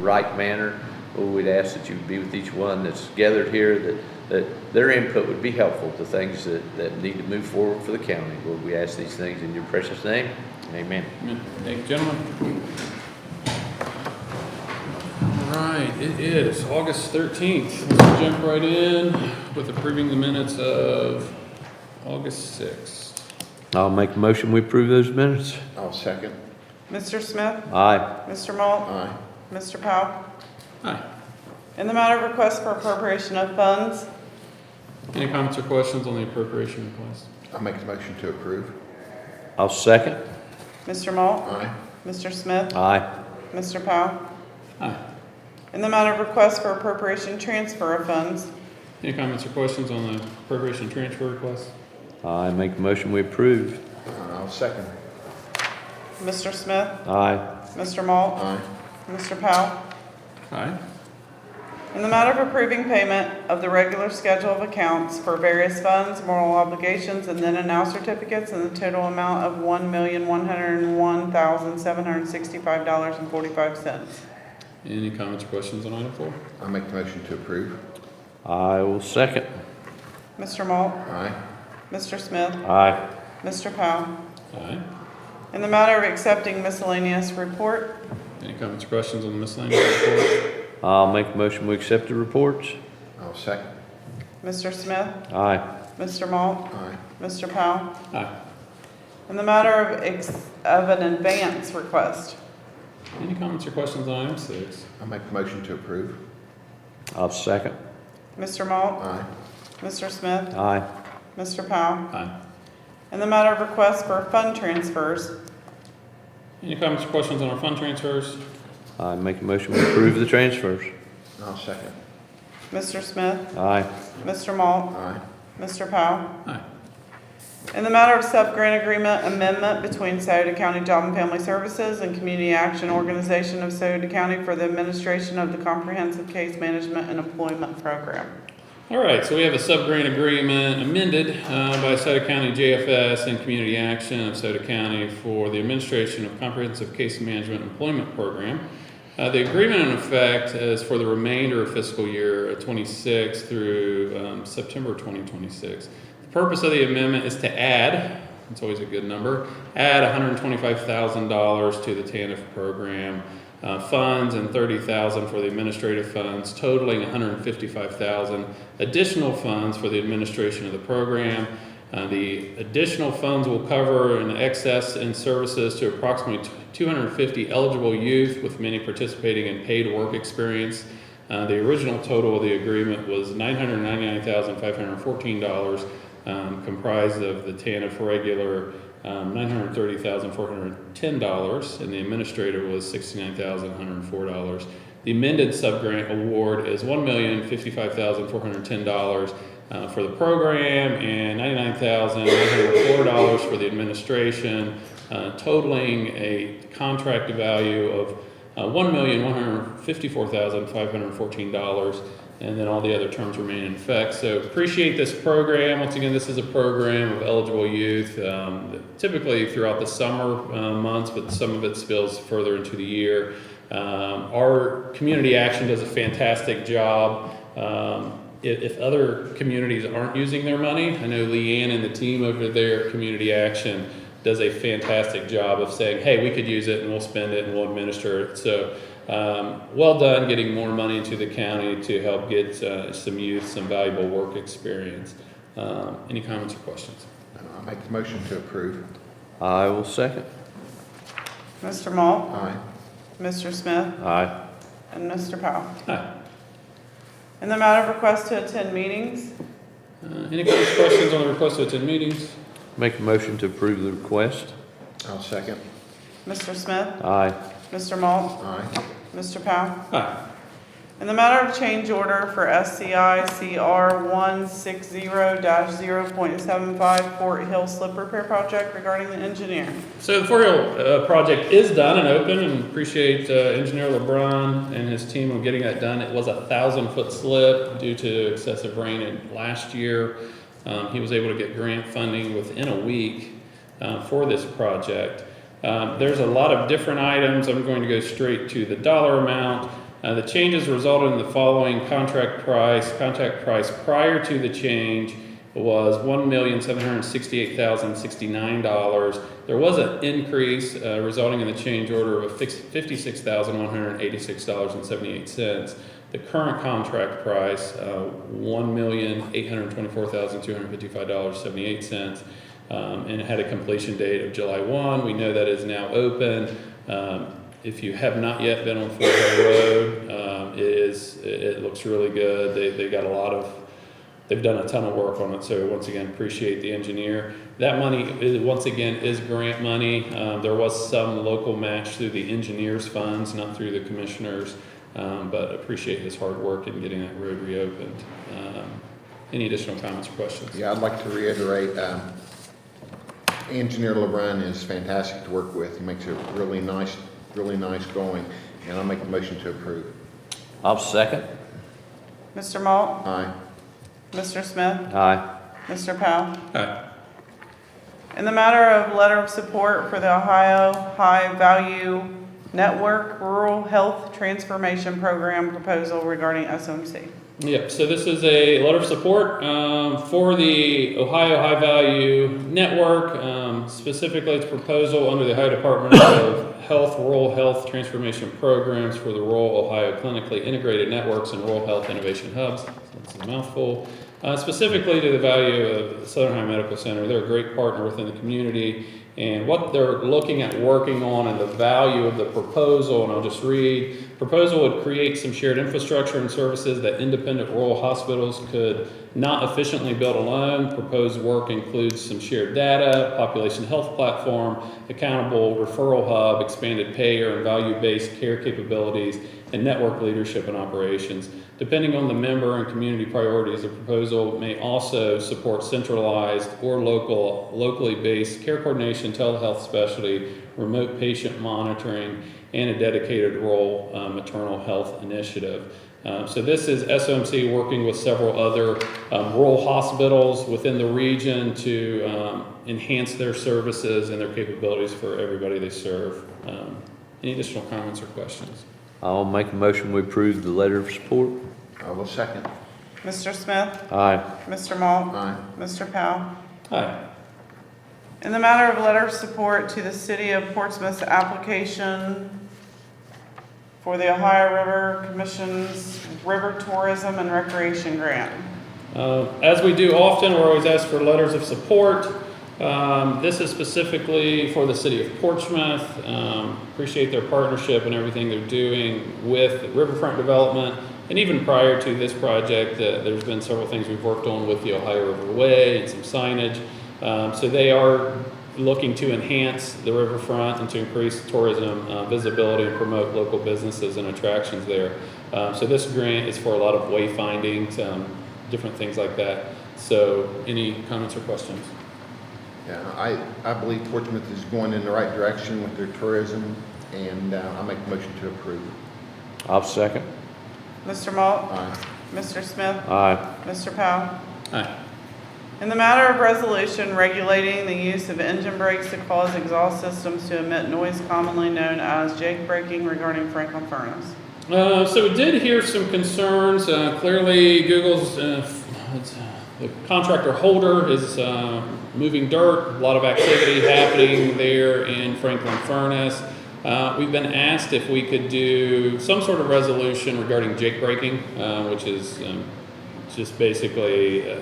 right manner, we'd ask that you would be with each one that's gathered here, that their input would be helpful to things that need to move forward for the county. Lord, we ask these things in your precious name. Amen. Amen. Thank you, gentlemen. All right, it is August 13th. Let's jump right in with approving the minutes of August 6th. I'll make a motion, we approve those minutes. I'll second. Mr. Smith? Aye. Mr. Malt? Aye. Mr. Powell? Aye. In the matter of request for appropriation of funds, Any comments or questions on the appropriation request? I'll make the motion to approve. I'll second. Mr. Malt? Aye. Mr. Smith? Aye. Mr. Powell? Aye. In the matter of request for appropriation transfer of funds, Any comments or questions on the appropriation transfer request? I make a motion, we approve. I'll second. Mr. Smith? Aye. Mr. Malt? Aye. Mr. Powell? Aye. In the matter of approving payment of the regular schedule of accounts for various funds, moral obligations, and then and now certificates in the total amount of $1,101,765.45. Any comments or questions on item 4? I'll make the motion to approve. I will second. Mr. Malt? Aye. Mr. Smith? Aye. Mr. Powell? Aye. In the matter of accepting miscellaneous report, Any comments or questions on the miscellaneous report? I'll make a motion, we accept the reports. I'll second. Mr. Smith? Aye. Mr. Malt? Aye. Mr. Powell? Aye. In the matter of an advance request, Any comments or questions on item 6? I'll make the motion to approve. I'll second. Mr. Malt? Aye. Mr. Smith? Aye. Mr. Powell? Aye. In the matter of request for fund transfers, Any comments or questions on our fund transfers? I make a motion, we approve the transfers. I'll second. Mr. Smith? Aye. Mr. Malt? Aye. Mr. Powell? Aye. In the matter of sub-grant agreement amendment between Scioto County Job and Family Services and Community Action Organization of Scioto County for the administration of the Comprehensive Case Management and Employment Program. All right, so we have a sub-grant agreement amended by Scioto County JFS and Community Action of Scioto County for the administration of Comprehensive Case Management and Employment Program. The agreement in effect is for the remainder of fiscal year 26 through September 2026. The purpose of the amendment is to add, it's always a good number, add $125,000 to the TANF program funds and $30,000 for the administrative funds, totaling $155,000 additional funds for the administration of the program. The additional funds will cover an excess in services to approximately 250 eligible youth, with many participating in paid work experience. The original total of the agreement was $999,514, comprised of the TANF regular $930,410, and the administrator was $69,104. The amended subgrant award is $1,055,410 for the program and $99,904 for the administration, totaling a contract value of $1,154,514. And then all the other terms remain in effect. So appreciate this program. Once again, this is a program of eligible youth, typically throughout the summer months, but some of it spills further into the year. Our community action does a fantastic job. If other communities aren't using their money, I know Leanne and the team over there, Community Action, does a fantastic job of saying, hey, we could use it and we'll spend it and we'll administer it. So well done getting more money into the county to help get some youth some valuable work experience. Any comments or questions? I'll make the motion to approve. I will second. Mr. Malt? Aye. Mr. Smith? Aye. And Mr. Powell? Aye. In the matter of request to attend meetings, Any comments or questions on the request to attend meetings? Make a motion to approve the request. I'll second. Mr. Smith? Aye. Mr. Malt? Aye. Mr. Powell? Aye. In the matter of change order for SCI CR 160-0.75 Fort Hill Slip Repair Project regarding the engineer. So the Fort Hill project is done and open, and appreciate Engineer LeBron and his team on getting that done. It was a 1,000-foot slip due to excessive rain last year. He was able to get grant funding within a week for this project. There's a lot of different items. I'm going to go straight to the dollar amount. The changes resulted in the following contract price. Contract price prior to the change was $1,768,069. There was an increase resulting in the change order of $56,186.78. The current contract price, $1,824,255.78, and it had a completion date of July 1. We know that is now open. If you have not yet been on Fort Hill Road, it looks really good. They got they've done a ton of work on it. So once again, appreciate the engineer. That money once again is grant money. There was some local match through the engineers funds, not through the commissioners, but appreciate his hard work in getting that road reopened. Any additional comments or questions? Yeah, I'd like to reiterate, Engineer LeBrun is fantastic to work with. He makes it really nice going, and I'll make the motion to approve. I'll second. Mr. Malt? Aye. Mr. Smith? Aye. Mr. Powell? Aye. In the matter of letter of support for the Ohio High Value Network Rural Health Transformation Program proposal regarding SOMC. Yep, so this is a letter of support for the Ohio High Value Network. Specifically, it's a proposal under the Ohio Department of Health Rural Health Transformation Programs for the Rural Ohio Clinically Integrated Networks and Rural Health Innovation Hubs. That's a mouthful. Specifically to the value of Southern Ohio Medical Center. They're a great partner within the community, and what they're looking at working on and the value of the proposal, and I'll just read. Proposal would create some shared infrastructure and services that independent rural hospitals could not efficiently build alone. Proposed work includes some shared data, population health platform, accountable referral hub, expanded payer and value-based care capabilities, and network leadership and operations. Depending on the member and community priorities, the proposal may also support centralized or locally based care coordination, telehealth specialty, remote patient monitoring, and a dedicated rural maternal health initiative. So this is SOMC working with several other rural hospitals within the region to enhance their services and their capabilities for everybody they serve. Any additional comments or questions? I'll make a motion we approve the letter of support. I will second. Mr. Smith? Aye. Mr. Malt? Aye. Mr. Powell? Aye. In the matter of letter of support to the City of Portsmouth's application for the Ohio River Commission's River Tourism and Recreation Grant. As we do often, we're always asked for letters of support. This is specifically for the City of Portsmouth. Appreciate their partnership and everything they're doing with riverfront development. And even prior to this project, there's been several things we've worked on with the Ohio River Way and some signage. So they are looking to enhance the riverfront and to increase tourism visibility and promote local businesses and attractions there. So this grant is for a lot of wayfinding, different things like that. So any comments or questions? Yeah, I believe Portsmouth is going in the right direction with their tourism, and I'll make the motion to approve. I'll second. Mr. Malt? Aye. Mr. Smith? Aye. Mr. Powell? Aye. In the matter of resolution regulating the use of engine brakes to cause exhaust systems to emit noise commonly known as jake braking regarding Franklin Furnace. So we did hear some concerns. Clearly, Google's the contractor Holder is moving dirt. A lot of activity happening there in Franklin Furnace. We've been asked if we could do some sort of resolution regarding jake braking, which is just basically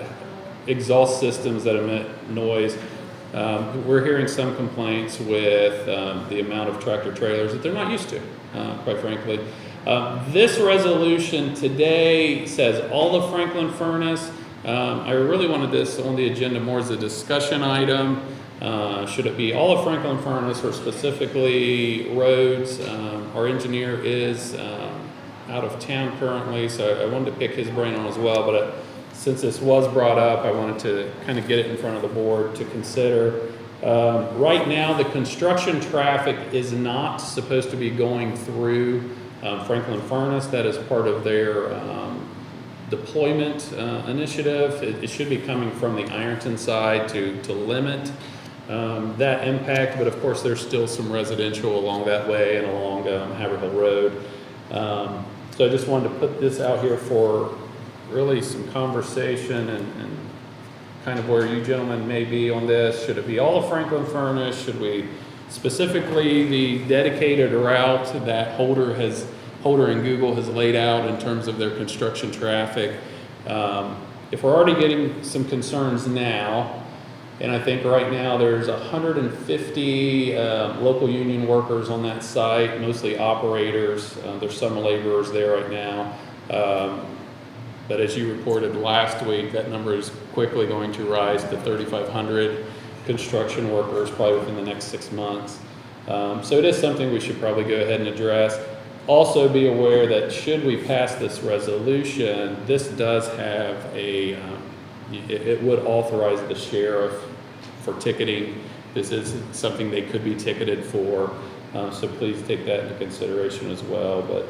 exhaust systems that emit noise. We're hearing some complaints with the amount of tractor trailers that they're not used to, quite frankly. This resolution today says all of Franklin Furnace. I really wanted this on the agenda more as a discussion item. Should it be all of Franklin Furnace or specifically roads? Our engineer is out of town currently, so I wanted to pick his brain on as well, but since this was brought up, I wanted to kind of get it in front of the board to consider. Right now, the construction traffic is not supposed to be going through Franklin Furnace. That is part of their deployment initiative. It should be coming from the Ironton side to limit that impact, but of course there's still some residential along that way and along Haverhill Road. So I just wanted to put this out here for really some conversation and kind of where you gentlemen may be on this. Should it be all of Franklin Furnace? Should we specifically the dedicated route that Holder and Google has laid out in terms of their construction traffic? If we're already getting some concerns now, and I think right now there's 150 local union workers on that site, mostly operators. There's some laborers there right now. But as you reported last week, that number is quickly going to rise to 3,500 construction workers probably within the next 6 months. So it is something we should probably go ahead and address. Also be aware that should we pass this resolution, this does have it would authorize the sheriff for ticketing. This is something they could be ticketed for, so please take that into consideration as well. But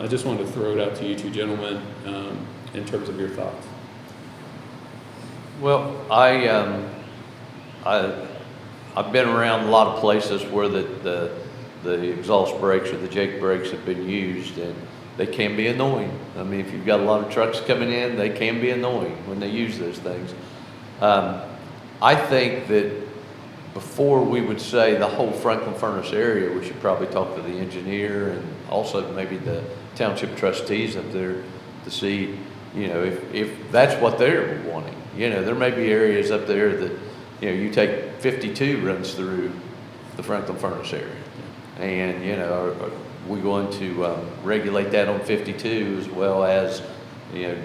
I just wanted to throw it out to you two gentlemen in terms of your thoughts. Well, I've been around a lot of places where the exhaust brakes or the Jake brakes have been used, and they can be annoying. I mean, if you've got a lot of trucks coming in, they can be annoying when they use those things. I think that before we would say the whole Franklin Furnace area, we should probably talk to the engineer and also maybe the township trustees up there to see, if that's what they're wanting. There may be areas up there that, you take 52 runs through the Franklin Furnace area. And, are we going to regulate that on 52 as well as,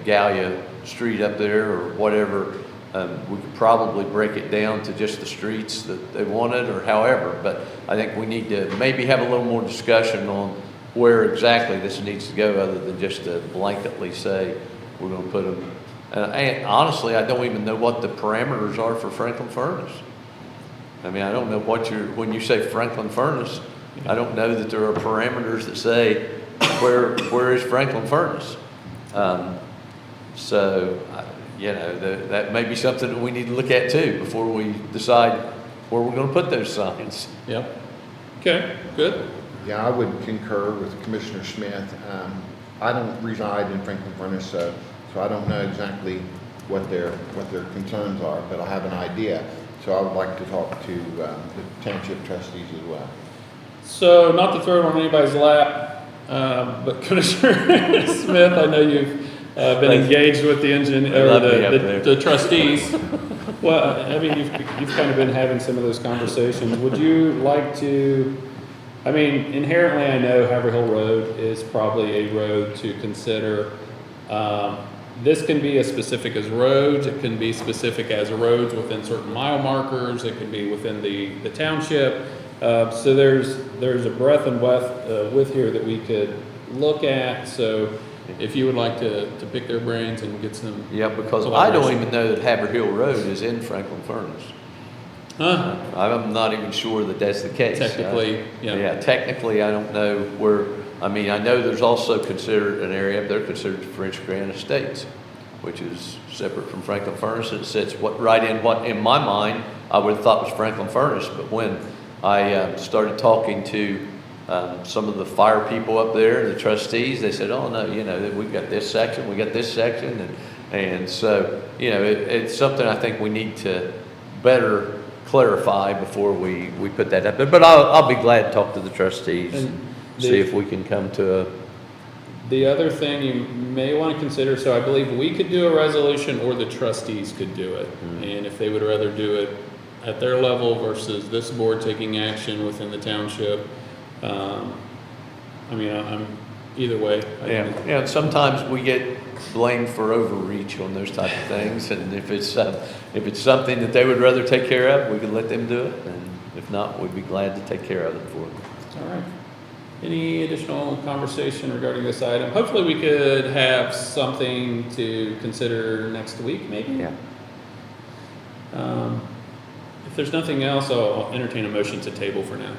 Gallia Street up there or whatever? We could probably break it down to just the streets that they wanted or however, but I think we need to maybe have a little more discussion on where exactly this needs to go other than just to blanketly say we're going to put them. And honestly, I don't even know what the parameters are for Franklin Furnace. I mean, I don't know when you say Franklin Furnace, I don't know that there are parameters that say where is Franklin Furnace. That may be something that we need to look at too before we decide where we're going to put those signs. Yep. Okay, good. Yeah, I would concur with Commissioner Smith. I don't reside in Franklin Furnace, so I don't know exactly what their concerns are, but I have an idea. So I would like to talk to the township trustees as well. So not to throw it on anybody's lap, but Commissioner Smith, I know you've been engaged with the the trustees. Well, I mean, you've kind of been having some of those conversations. Would you like to? I mean, inherently, I know Haverhill Road is probably a road to consider. This can be as specific as roads. It can be specific as roads within certain mile markers. It can be within the township. So there's a breadth and width here that we could look at. So if you would like to pick their brains and get some. Yeah, because I don't even know that Haverhill Road is in Franklin Furnace. I'm not even sure that that's the case. Technically, yeah. Yeah, technically, I don't know where. I mean, I know there's also considered an area up there considered French Grand Estates, which is separate from Franklin Furnace. It sits right in what, in my mind, I would have thought was Franklin Furnace. But when I started talking to some of the fire people up there, the trustees, they said, "Oh no, we've got this section, we got this section," and so it's something I think we need to better clarify before we put that up there. But I'll be glad to talk to the trustees and see if we can come to a. The other thing you may want to consider, so I believe we could do a resolution or the trustees could do it. Mm-hmm. And if they would rather do it at their level versus this board taking action within the township, I mean, I'm either way. Yeah. Sometimes we get blamed for overreach on those type of things, and if it's something that they would rather take care of, we can let them do it, and if not, we'd be glad to take care of it for them. All right. Any additional conversation regarding this item? Hopefully we could have something to consider next week, maybe? Yeah. If there's nothing else, I'll entertain a motion to table for now.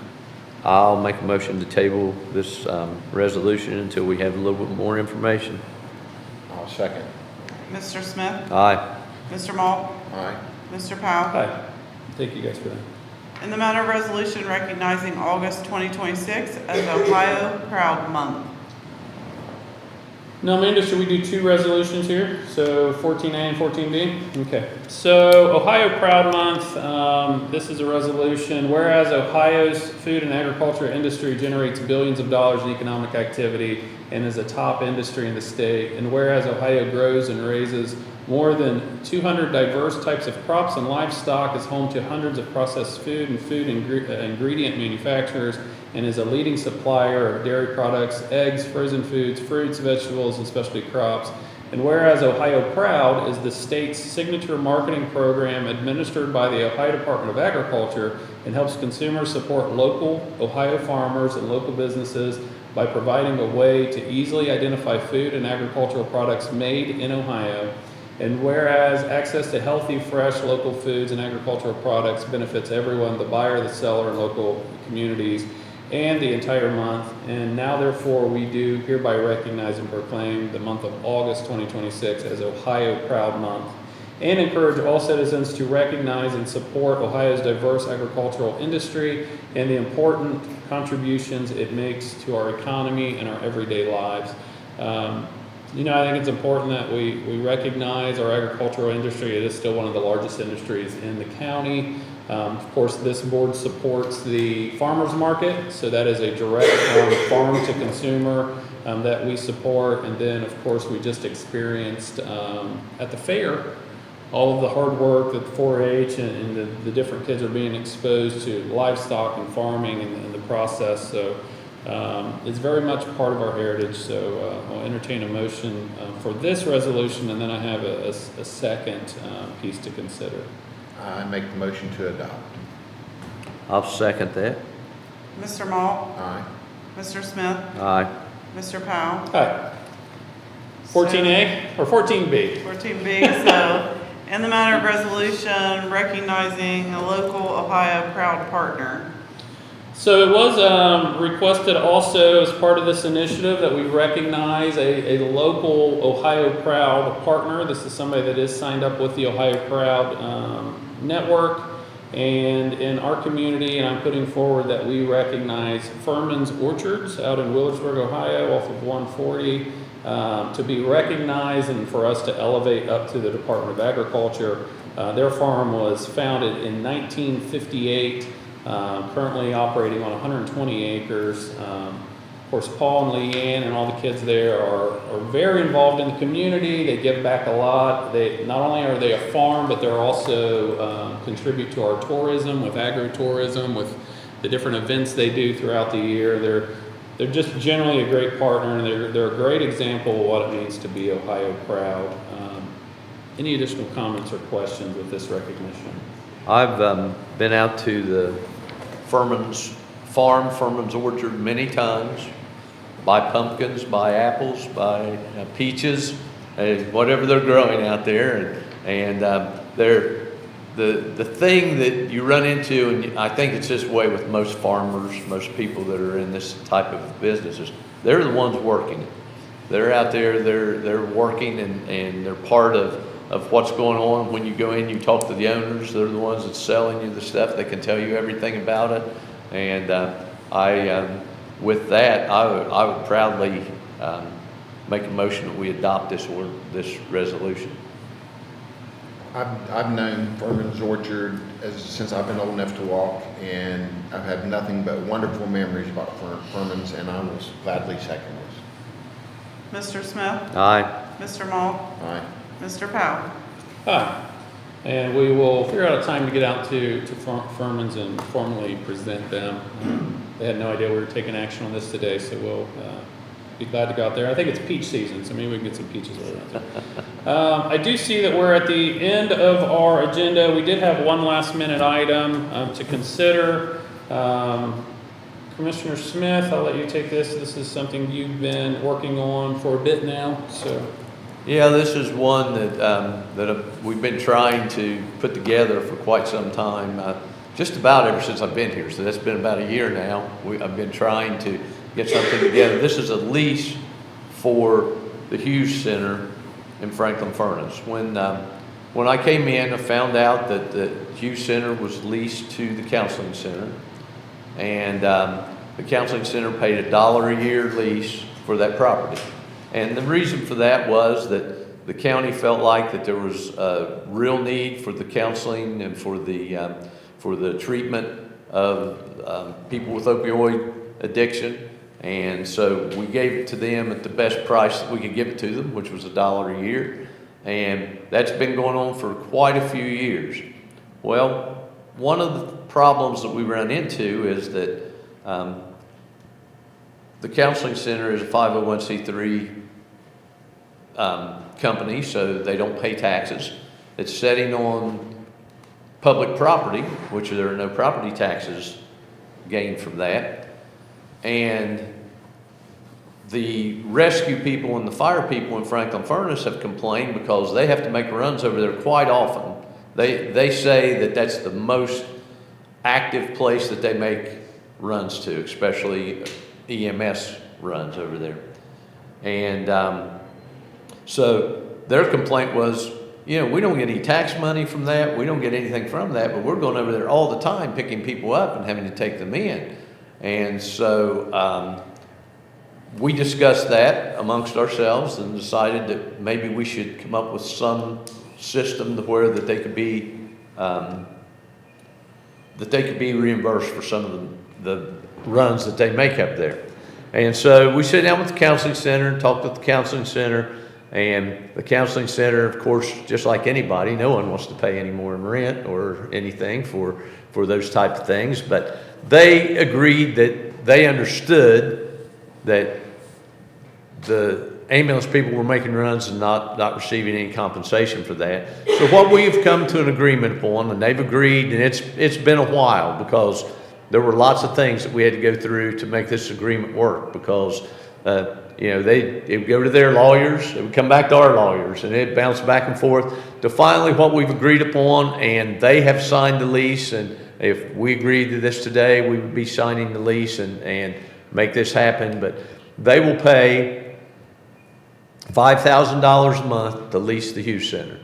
I'll make a motion to table this resolution until we have a little bit more information. I'll second. Mr. Smith? Aye. Mr. Malt? Aye. Mr. Powell? Hi. Thank you guys for that. In the matter of resolution recognizing August 2026 as Ohio Proud Month. No, Amanda, should we do two resolutions here? So 14A and 14B? Okay. So Ohio Proud Month, this is a resolution. Whereas Ohio's food and agriculture industry generates billions of dollars in economic activity and is a top industry in the state, and whereas Ohio grows and raises more than 200 diverse types of crops and livestock, is home to hundreds of processed food and food ingredient manufacturers, and is a leading supplier of dairy products, eggs, frozen foods, fruits, vegetables, and specialty crops. And whereas Ohio Proud is the state's signature marketing program administered by the Ohio Department of Agriculture and helps consumers support local Ohio farmers and local businesses by providing a way to easily identify food and agricultural products made in Ohio. And whereas access to healthy, fresh, local foods and agricultural products benefits everyone, the buyer, the seller, and local communities, and the entire month. And now, therefore, we do hereby recognize and proclaim the month of August 2026 as Ohio Proud Month, and encourage all citizens to recognize and support Ohio's diverse agricultural industry and the important contributions it makes to our economy and our everyday lives. I think it's important that we recognize our agricultural industry. It is still one of the largest industries in the county. Of course, this board supports the farmers market, so that is a direct farm to consumer that we support. And then, of course, we just experienced at the fair all of the hard work that the 4-H and the different kids are being exposed to livestock and farming in the process. So it's very much part of our heritage. So I'll entertain a motion for this resolution, and then I have a second piece to consider. I make the motion to adopt. I'll second that. Mr. Malt, Aye. Mr. Smith, Aye. Mr. Powell. Hi. 14A or 14B? 14B, so in the matter of resolution recognizing a local Ohio Proud partner. So it was requested also as part of this initiative that we recognize a local Ohio Proud partner. This is somebody that is signed up with the Ohio Proud network. And in our community, and I'm putting forward that we recognize Furman's Orchards out in Willersburg, Ohio, off of 140, to be recognized and for us to elevate up to the Department of Agriculture. Their farm was founded in 1958. Currently operating on 120 acres. Of course, Paul and Leanne and all the kids there are very involved in the community. They give back a lot. They not only are they a farm, but they're also contribute to our tourism with agritourism, with the different events they do throughout the year. They're just generally a great partner, and they're a great example of what it means to be Ohio Proud. Any additional comments or questions with this recognition? I've been out to the Furman's farm, Furman's Orchard many times, buy pumpkins, buy apples, buy peaches, whatever they're growing out there. And they're the thing that you run into, and I think it's this way with most farmers, most people that are in this type of businesses, they're the ones working. They're out there, they're working, and they're part of what's going on. When you go in, you talk to the owners. They're the ones that's selling you the stuff. They can tell you everything about it. And with that, I would proudly make a motion that we adopt this resolution. I've known Furman's Orchard since I've been old enough to walk, and I've had nothing but wonderful memories about Furman's, and I will gladly second this. Mr. Smith, Aye. Mr. Malt, Aye. Mr. Powell. Hi. And we will figure out a time to get out to Furman's and formally present them. They had no idea we were taking action on this today, so we'll be glad to go out there. I think it's peach season, so maybe we can get some peaches around there. I do see that we're at the end of our agenda. We did have one last minute item to consider. Commissioner Smith, I'll let you take this. This is something you've been working on for a bit now, so. Yeah, this is one that we've been trying to put together for quite some time, just about ever since I've been here. So that's been about a year now. I've been trying to get something together. This is a lease for the Hughes Center in Franklin Furnace. When I came in, I found out that the Hughes Center was leased to the Counseling Center, and the Counseling Center paid $1 a year lease for that property. And the reason for that was that the county felt like that there was a real need for the counseling and for the treatment of people with opioid addiction. And so we gave it to them at the best price that we could give it to them, which was $1 a year. And that's been going on for quite a few years. Well, one of the problems that we run into is that the counseling center is a 501c3 company, so they don't pay taxes. It's setting on public property, which there are no property taxes gained from that. And the rescue people and the fire people in Franklin Furnace have complained because they have to make runs over there quite often. They say that that's the most active place that they make runs to, especially EMS runs over there. And so their complaint was, we don't get any tax money from that. We don't get anything from that, but we're going over there all the time picking people up and having to take them in. And so we discussed that amongst ourselves and decided that maybe we should come up with some system to where that they could be reimbursed for some of the runs that they make up there. And so we sat down with the counseling center and talked with the counseling center. And the counseling center, of course, just like anybody, no one wants to pay any more in rent or anything for those type of things. But they agreed that they understood that the ambulance people were making runs and not receiving any compensation for that. So what we've come to an agreement upon, and they've agreed, and it's been a while because there were lots of things that we had to go through to make this agreement work because it would go to their lawyers, it would come back to our lawyers, and it bounced back and forth to finally what we've agreed upon, and they have signed the lease. And if we agreed to this today, we would be signing the lease and make this happen. But they will pay $5,000 a month to lease the Hughes Center.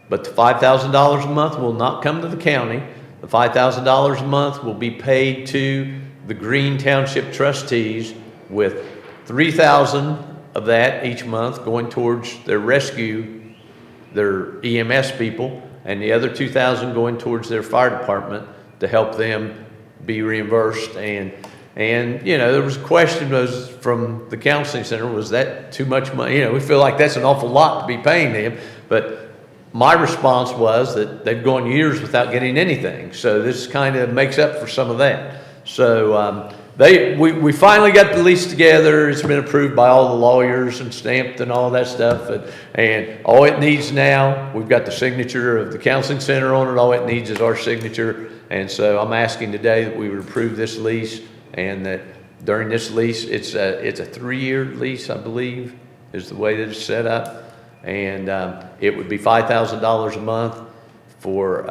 But the $5,000 a month will not come to the county. The $5,000 a month will be paid to the Green Township trustees, with $3,000 of that each month going towards their rescue, their EMS people, and the other $2,000 going towards their fire department to help them be reimbursed. And there was a question from the counseling center, was that too much money? We feel like that's an awful lot to be paying them. But my response was that they've gone years without getting anything. So this kind of makes up for some of that. So we finally got the lease together. It's been approved by all the lawyers and stamped and all that stuff. And all it needs now, we've got the signature of the counseling center on it. All it needs is our signature. And so I'm asking today that we would approve this lease, and that during this lease, it's a 3-year lease, I believe, is the way that it's set up. And it would be $5,000 a month for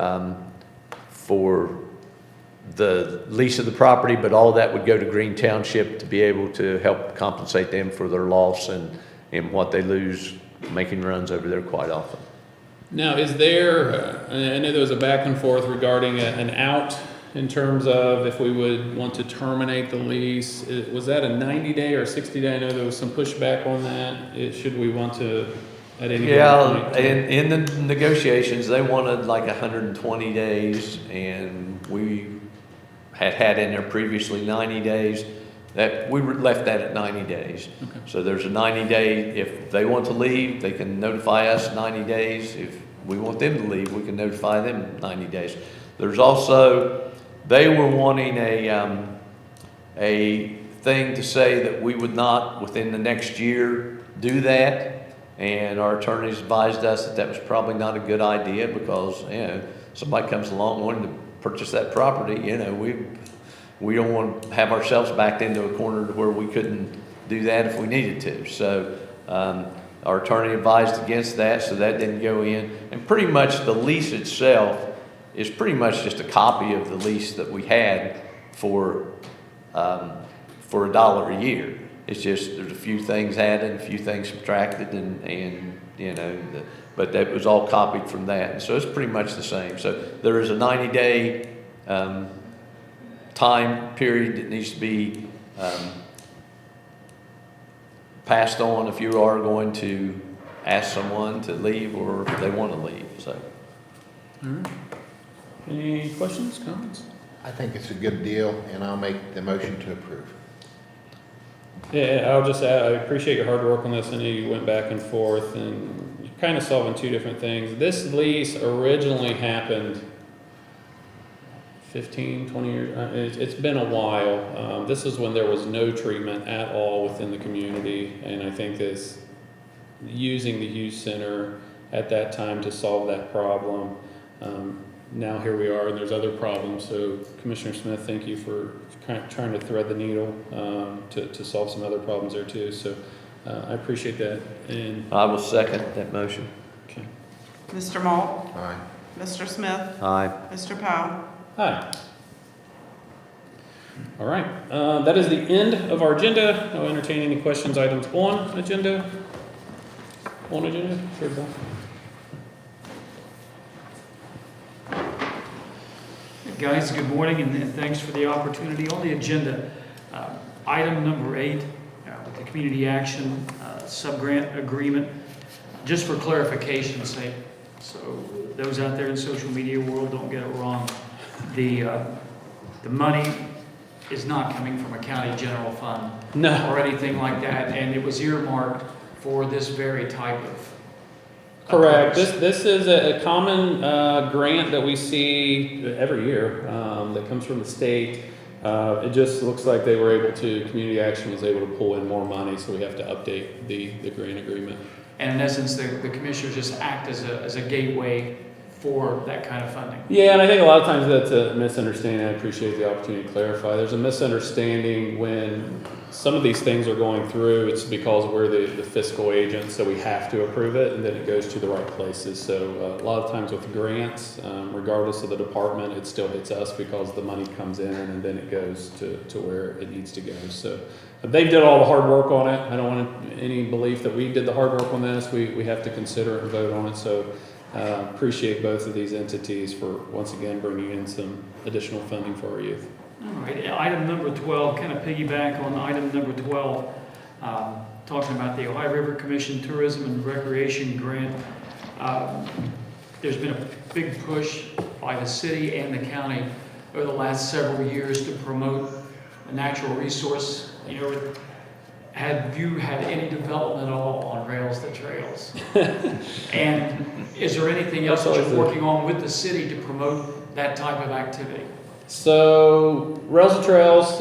the lease of the property, but all that would go to Green Township to be able to help compensate them for their loss and what they lose making runs over there quite often. Now, is there, I know there was a back and forth regarding an out in terms of if we would want to terminate the lease. Was that a 90-day or 60-day? I know there was some pushback on that. Should we want to, at any point? In the negotiations, they wanted like 120 days, and we had in there previously 90 days. That we left that at 90 days. Okay. So there's a 90-day, if they want to leave, they can notify us 90 days. If we want them to leave, we can notify them 90 days. There's also, they were wanting a thing to say that we would not, within the next year, do that. And our attorneys advised us that that was probably not a good idea because, somebody comes along wanting to purchase that property, we don't want to have ourselves backed into a corner to where we couldn't do that if we needed to. So our attorney advised against that, so that didn't go in. And pretty much the lease itself is pretty much just a copy of the lease that we had for $1 a year. It's just there's a few things added, a few things subtracted, but that was all copied from that. And so it's pretty much the same. So there is a 90-day time period that needs to be passed on if you are going to ask someone to leave or if they want to leave, so. All right. Any questions, comments? I think it's a good deal, and I'll make the motion to approve. Yeah, I'll just add, I appreciate your hard work on this. I know you went back and forth and you're kind of solving two different things. This lease originally happened 15, 20 years, it's been a while. This is when there was no treatment at all within the community, and I think this, using the youth center at that time to solve that problem. Now here we are, and there's other problems. So Commissioner Smith, thank you for kind of trying to thread the needle to solve some other problems there too. So I appreciate that. And I will second that motion. okay. Mr. Maul? Aye. Mr. Smith? Aye. Mr. Powell? Hi. All right, that is the end of our agenda. I'll entertain any questions, items on agenda. On agenda, sure, Bill. Guys, good morning, and thanks for the opportunity. On the agenda, item number 8, with the community action sub-grant agreement, just for clarification's sake, so those out there in the social media world don't get it wrong. The money is not coming from a county general fund No. or anything like that, and it was earmarked for this very type of Correct. purpose. This is a common grant that we see every year that comes from the state. It just looks like they were able to, Community Action was able to pull in more money, so we have to update the grant agreement. And in essence, the commissioners just act as a gateway for that kind of funding. Yeah, and I think a lot of times that's a misunderstanding. I appreciate the opportunity to clarify. There's a misunderstanding when some of these things are going through. It's because we're the fiscal agent, so we have to approve it, and then it goes to the right places. So a lot of times with grants, regardless of the department, it still hits us because the money comes in and then it goes to where it needs to go. So they did all the hard work on it. I don't want any belief that we did the hard work on this. We have to consider it and vote on it. So appreciate both of these entities for once again bringing in some additional funding for our youth. All right, item number 12, kind of piggyback on item number 12, talking about the Ohio River Commission Tourism and Recreation Grant. There's been a big push by the city and the county over the last several years to promote a natural resource. You know, have you had any development at all on Rails to Trails? And is there anything else that you're working on with the city to promote that type of activity? So Rails and Trails,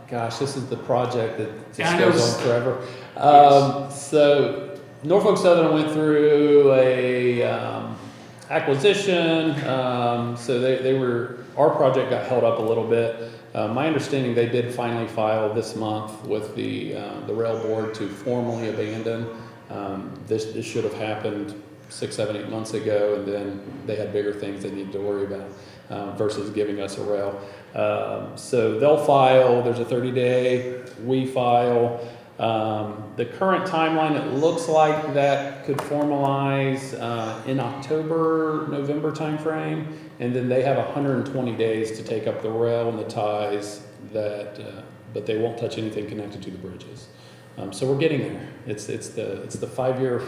gosh, this is the project that just goes on forever. So Norfolk Southern went through a acquisition, so they were, our project got held up a little bit. My understanding, they did finally file this month with the rail board to formally abandon. This should have happened 6, 7, 8 months ago, and then they had bigger things they needed to worry about versus giving us a rail. So they'll file, there's a 30-day, we file. The current timeline, it looks like that could formalize in October, November timeframe, and then they have 120 days to take up the rail and the ties that, but they won't touch anything connected to the bridges. So we're getting there. It's the 5-year.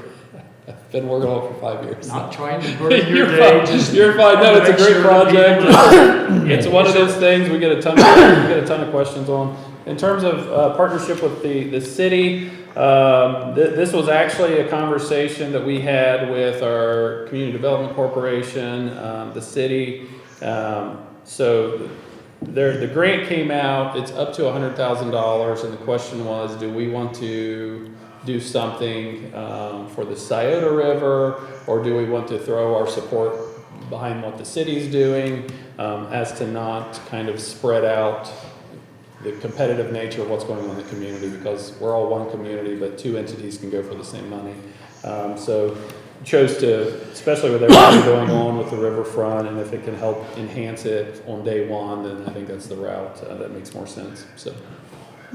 I've been working on it for 5 years. Not trying to burden your You're day. fine. Just You're fine. No, it's a great project. It's one of those things we get a ton of questions on. In terms of partnership with the city, this was actually a conversation that we had with our Community Development Corporation, the city. So the grant came out. It's up to $100,000, and the question was, do we want to do something for the Scioto River, or do we want to throw our support behind what the city's doing, as to not kind of spread out the competitive nature of what's going on in the community, because we're all one community, but 2 entities can go for the same money. So chose to, especially with everything going on with the riverfront, and if it can help enhance it on day one, then I think that's the route that makes more sense. So.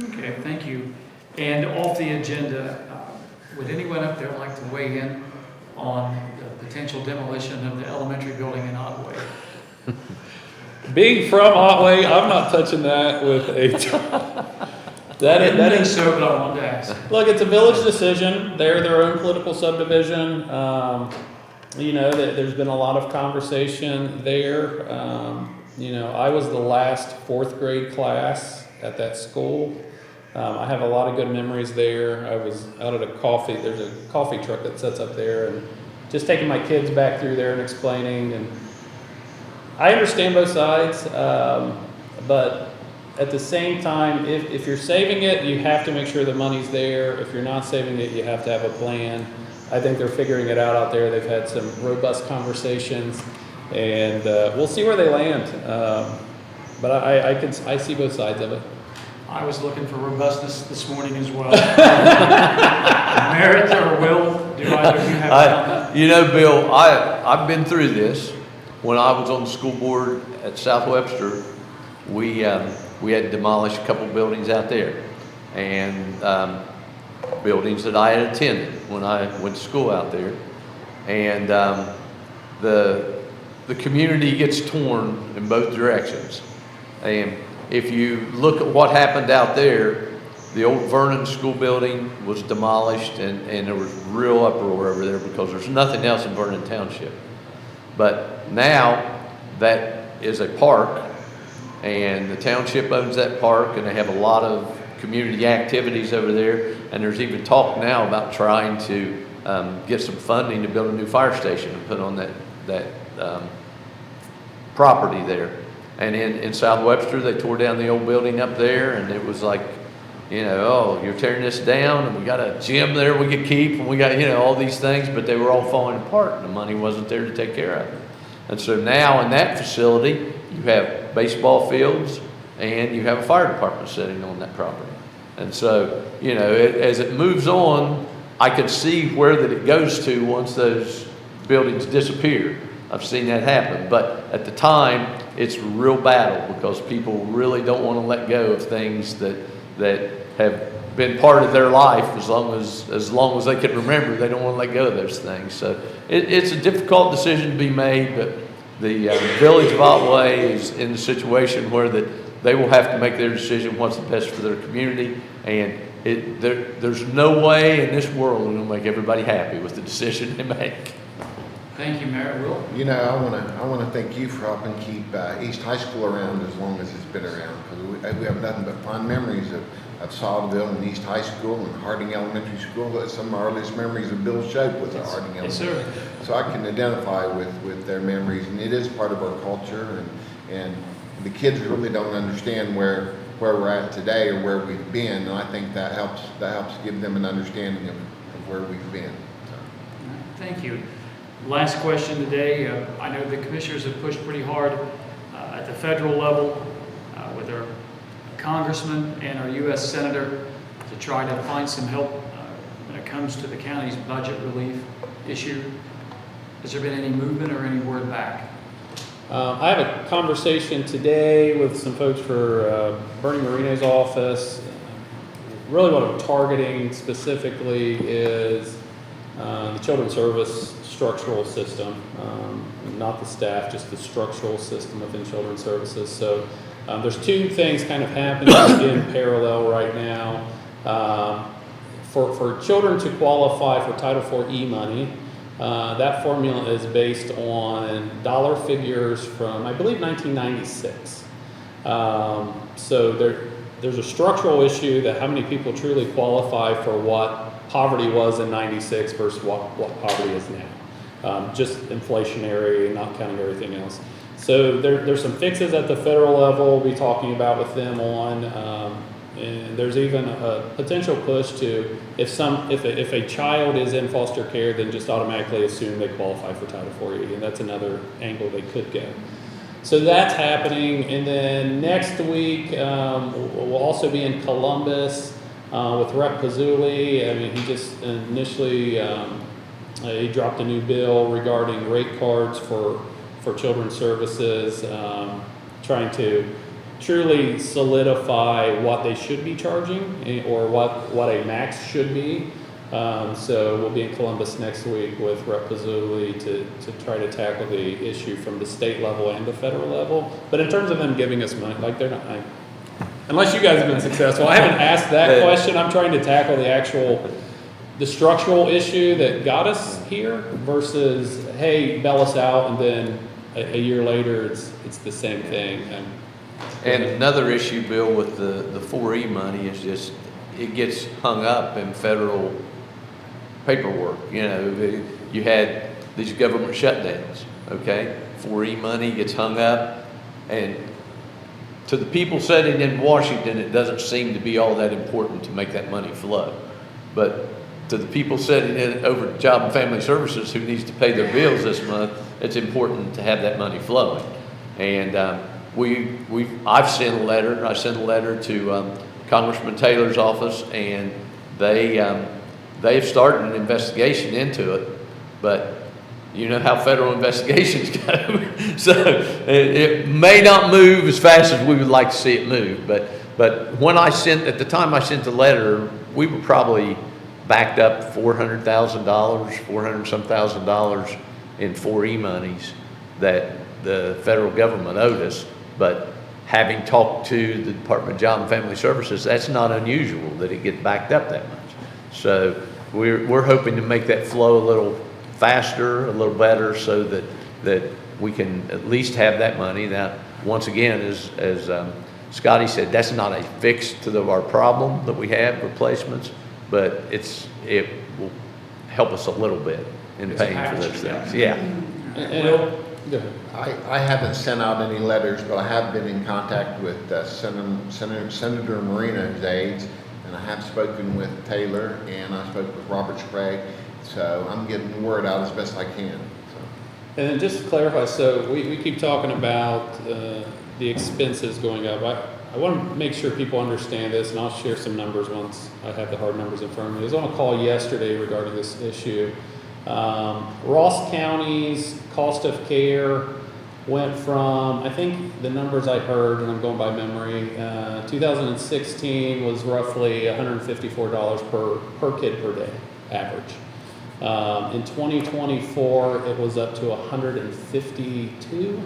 Okay, thank you. And off the agenda, would anyone up there like to weigh in on the potential demolition of the elementary building in Otway? Being from Otway, I'm not touching that with a That I is, didn't that think is, so, but I wanted to ask. look, it's a village decision. They're their own political subdivision. You know, there's been a lot of conversation there. You know, I was the last fourth grade class at that school. I have a lot of good memories there. I was out at there's a coffee truck that sits up there, and just taking my kids back through there and explaining. And I understand both sides, but at the same time, if you're saving it, you have to make sure the money's there. If you're not saving it, you have to have a plan. I think they're figuring it out there. They've had some robust conversations, and we'll see where they land. But I see both sides of it. I was looking for robustness this morning as well. Merit or Will, do either of you have a comment? You know, Bill, I've been through this. When I was on the school board at South Webster, we had to demolish a couple buildings out there, and buildings that I had attended when I went to school out there, and the community gets torn in both directions. And if you look at what happened out there, the old Vernon School building was demolished, and there was real uproar over there because there's nothing else in Vernon Township. But now that is a park, and the township owns that park, and they have a lot of community activities over there, and there's even talk now about trying to get some funding to build a new fire station and put on that property there. And in South Webster, they tore down the old building up there, and it was like, you know, oh, you're tearing this down, and we got a gym there we could keep, and we got, you know, all these things, but they were all falling apart, and the money wasn't there to take care of it. And so now in that facility, you have baseball fields, and you have a fire department sitting on that property. And so, you know, as it moves on, I can see where that it goes to once those buildings disappear. I've seen that happen, but at the time, it's a real battle because people really don't want to let go of things that have been part of their life as long as they can remember. They don't want to let go of those things. So it's a difficult decision to be made, but the Village of Otway is in the situation where that they will have to make their decision what's the best for their community, and there's no way in this world we're going to make everybody happy with the decision they make. Thank you, Merit. Will? You know, I want to thank you for helping keep East High School around as long as it's been around, because we have nothing but fond memories of Sodaville and East High School and Harding Elementary School. Some of my earliest memories of Bill Shope was at Harding Elementary. Yes, sir. So I can identify with their memories, and it is part of our culture, and the kids really don't understand where we're at today or where we've been, and I think that helps give them an understanding of where we've been. So. Thank you. Last question today. I know the commissioners have pushed pretty hard at the federal level with our congressman and our U.S. senator to try to find some help when it comes to the county's budget relief issue. Has there been any movement or any word back? I have a conversation today with some folks for Bernie Marino's office. Really what I'm targeting specifically is the Children's Service structural system, not the staff, just the structural system within Children's Services. So there's two things kind of happening in parallel right now. For children to qualify for Title IV money, that formula is based on dollar figures from, I believe, 1996. So there's a structural issue that how many people truly qualify for what poverty was in 96 versus what poverty is now. Just inflationary, not counting everything else. So there's some fixes at the federal level we'll be talking about with them on, and there's even a potential push to, if a child is in foster care, then just automatically assume they qualify for Title IV, and that's another angle they could go. So that's happening, and then next week we'll also be in Columbus with Rep. Pizzulli. I mean, he just initially he dropped a new bill regarding rate cards for children's services, trying to truly solidify what they should be charging or what a max should be. So we'll be in Columbus next week with Rep. Pizzulli to try to tackle the issue from the state level and the federal level. But in terms of them giving us money, like they're not, unless you guys have been successful, I haven't asked that question. I'm trying to tackle the structural issue that got us here versus, hey, bail us out, and then a year later, it's the same thing. And another issue, Bill, with the 4E money is just, it gets hung up in federal paperwork. You know, you had these government shutdowns, okay? 4E money gets hung up, and to the people sitting in Washington, it doesn't seem to be all that important to make that money flow. But to the people sitting in over at Job and Family Services who needs to pay their bills this month, it's important to have that money flowing. And I've sent a letter. I sent a letter to Congressman Taylor's office, and they've started an investigation into it. But you know how federal investigations go, so it may not move as fast as we would like to see it move. But at the time I sent the letter, we were probably backed up $400,000, $400-some thousand in 4E monies that the federal government owed us. But having talked to the Department of Job and Family Services, that's not unusual that it gets backed up that much. So we're hoping to make that flow a little faster, a little better, so that we can at least have that money. Now, once again, as Scotty said, that's not a fix to our problem that we have, replacements, but it will help us a little bit in paying for those things. Yeah. Go ahead. I haven't sent out any letters, but I have been in contact with Senator Marina's aides, and I have spoken with Taylor, and I spoke with Robert Sprague, so I'm getting the word out as best I can. So. And then just to clarify, so we keep talking about the expenses going up. I want to make sure people understand this, and I'll share some numbers once I have the hard numbers in front of me. I was on a call yesterday regarding this issue. Ross County's cost of care went from, I think the numbers I heard, and I'm going by memory, 2016 was roughly $154 per kid per day, average. In 2024, it was up to $152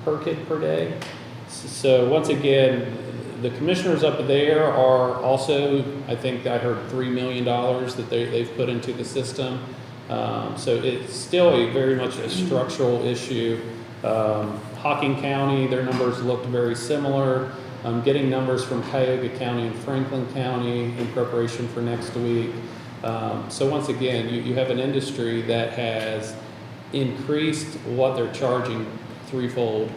per kid per day. So once again, the commissioners up there are also, I think I heard $3 million that they've put into the system. So it's still very much a structural issue. Hocking County, their numbers looked very similar. I'm getting numbers from Cuyahoga County and Franklin County in preparation for next week. So once again, you have an industry that has increased what they're charging threefold.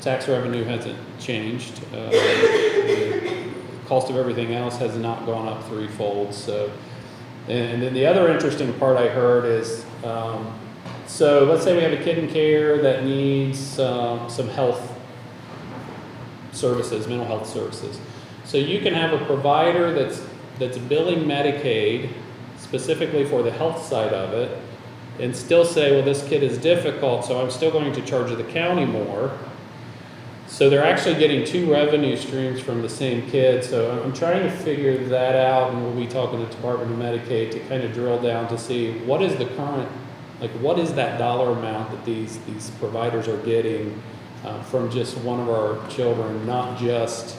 Tax revenue hasn't changed. The cost of everything else has not gone up threefold. So, and then the other interesting part I heard is, so let's say we have a kid in care that needs some health services, mental health services. So you can have a provider that's billing Medicaid specifically for the health side of it, and still say, well, this kid is difficult, so I'm still going to charge the county more. So they're actually getting two revenue streams from the same kid. So I'm trying to figure that out, and we'll be talking to the Department of Medicaid to kind of drill down to see what is the current, like what is that dollar amount that these providers are getting from just one of our children, not just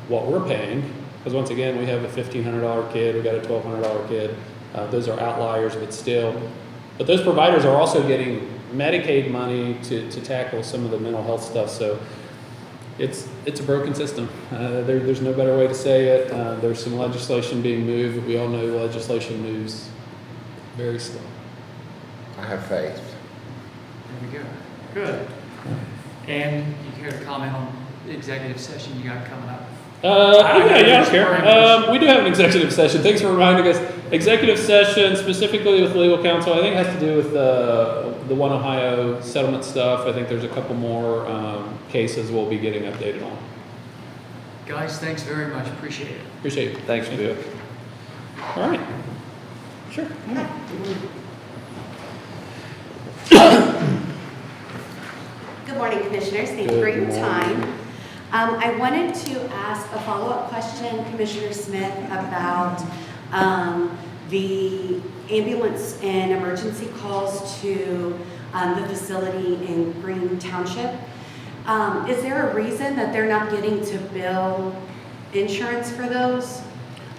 what we're paying. Because once again, we have a $1,500 kid, we got a $1,200 kid. Those are outliers, but still. But those providers are also getting Medicaid money to tackle some of the mental health stuff. So it's a broken system. There's no better way to say it. There's some legislation being moved, but we all know legislation moves very slow. I have faith. There we go. Good. And you care to comment on the executive session you got coming up? Yeah, I don't care. We do have an executive session. Thanks for reminding us. Executive session, specifically with legal counsel, I think it has to do with the One Ohio settlement stuff. I think there's a couple more cases we'll be getting updated on. Guys, thanks very much. Appreciate it. Appreciate it. Thanks, Bill. All right. Sure. Good morning, Commissioners. Thank you for your time. I wanted to ask a follow-up question, Commissioner Smith, about the ambulance and emergency calls to the facility in Green Township. Is there a reason that they're not getting to bill insurance for those?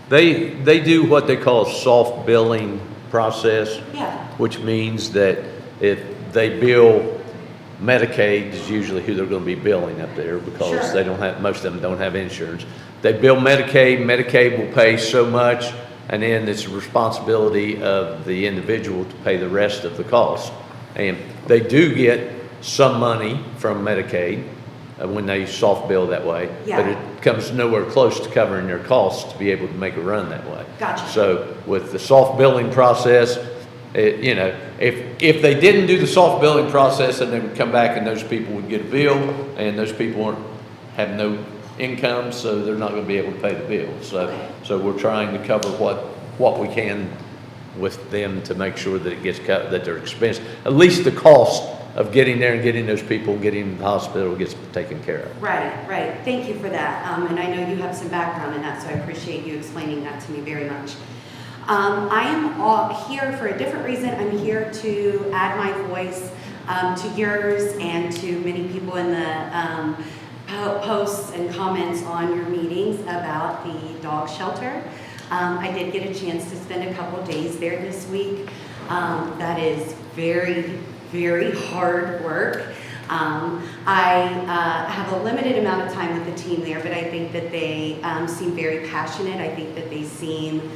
They do what they call a soft billing process, Yeah, which means that if they bill Medicaid is usually who they're gonna be billing up there because Sure. they don't have, most of them don't have insurance. They bill Medicaid, Medicaid will pay so much, and then it's the responsibility of the individual to pay the rest of the cost. And they do get some money from Medicaid when they soft bill that way, Yeah. but it comes nowhere close to covering their costs to be able to make a run that way. Gotcha. So with the soft billing process, you know, if they didn't do the soft billing process, then they would come back and those people would get a bill, and those people have no income, so they're not gonna be able to pay the bill. So we're trying to cover what we can with them to make sure that it gets cut, that their expense, at least the cost of getting there and getting those people, getting them to the hospital gets taken care of. right, right. Thank you for that. And I know you have some background in that, so I appreciate you explaining that to me very much. I am here for a different reason. I'm here to add my voice to yours and to many people in the posts and comments on your meetings about the dog shelter. I did get a chance to spend a couple days there this week. That is very, very hard work. I have a limited amount of time with the team there, but I think that they seem very passionate. I think that they seem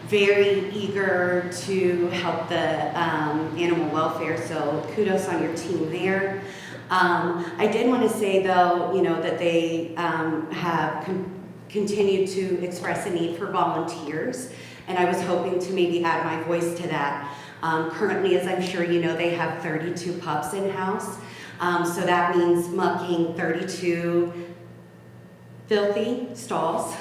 very eager to help the animal welfare, so kudos on your team there. I did want to say though, you know, that they have continued to express a need for volunteers, and I was hoping to maybe add my voice to that. Currently, as I'm sure you know, they have 32 pups in-house, so that means mucking 32 filthy stalls,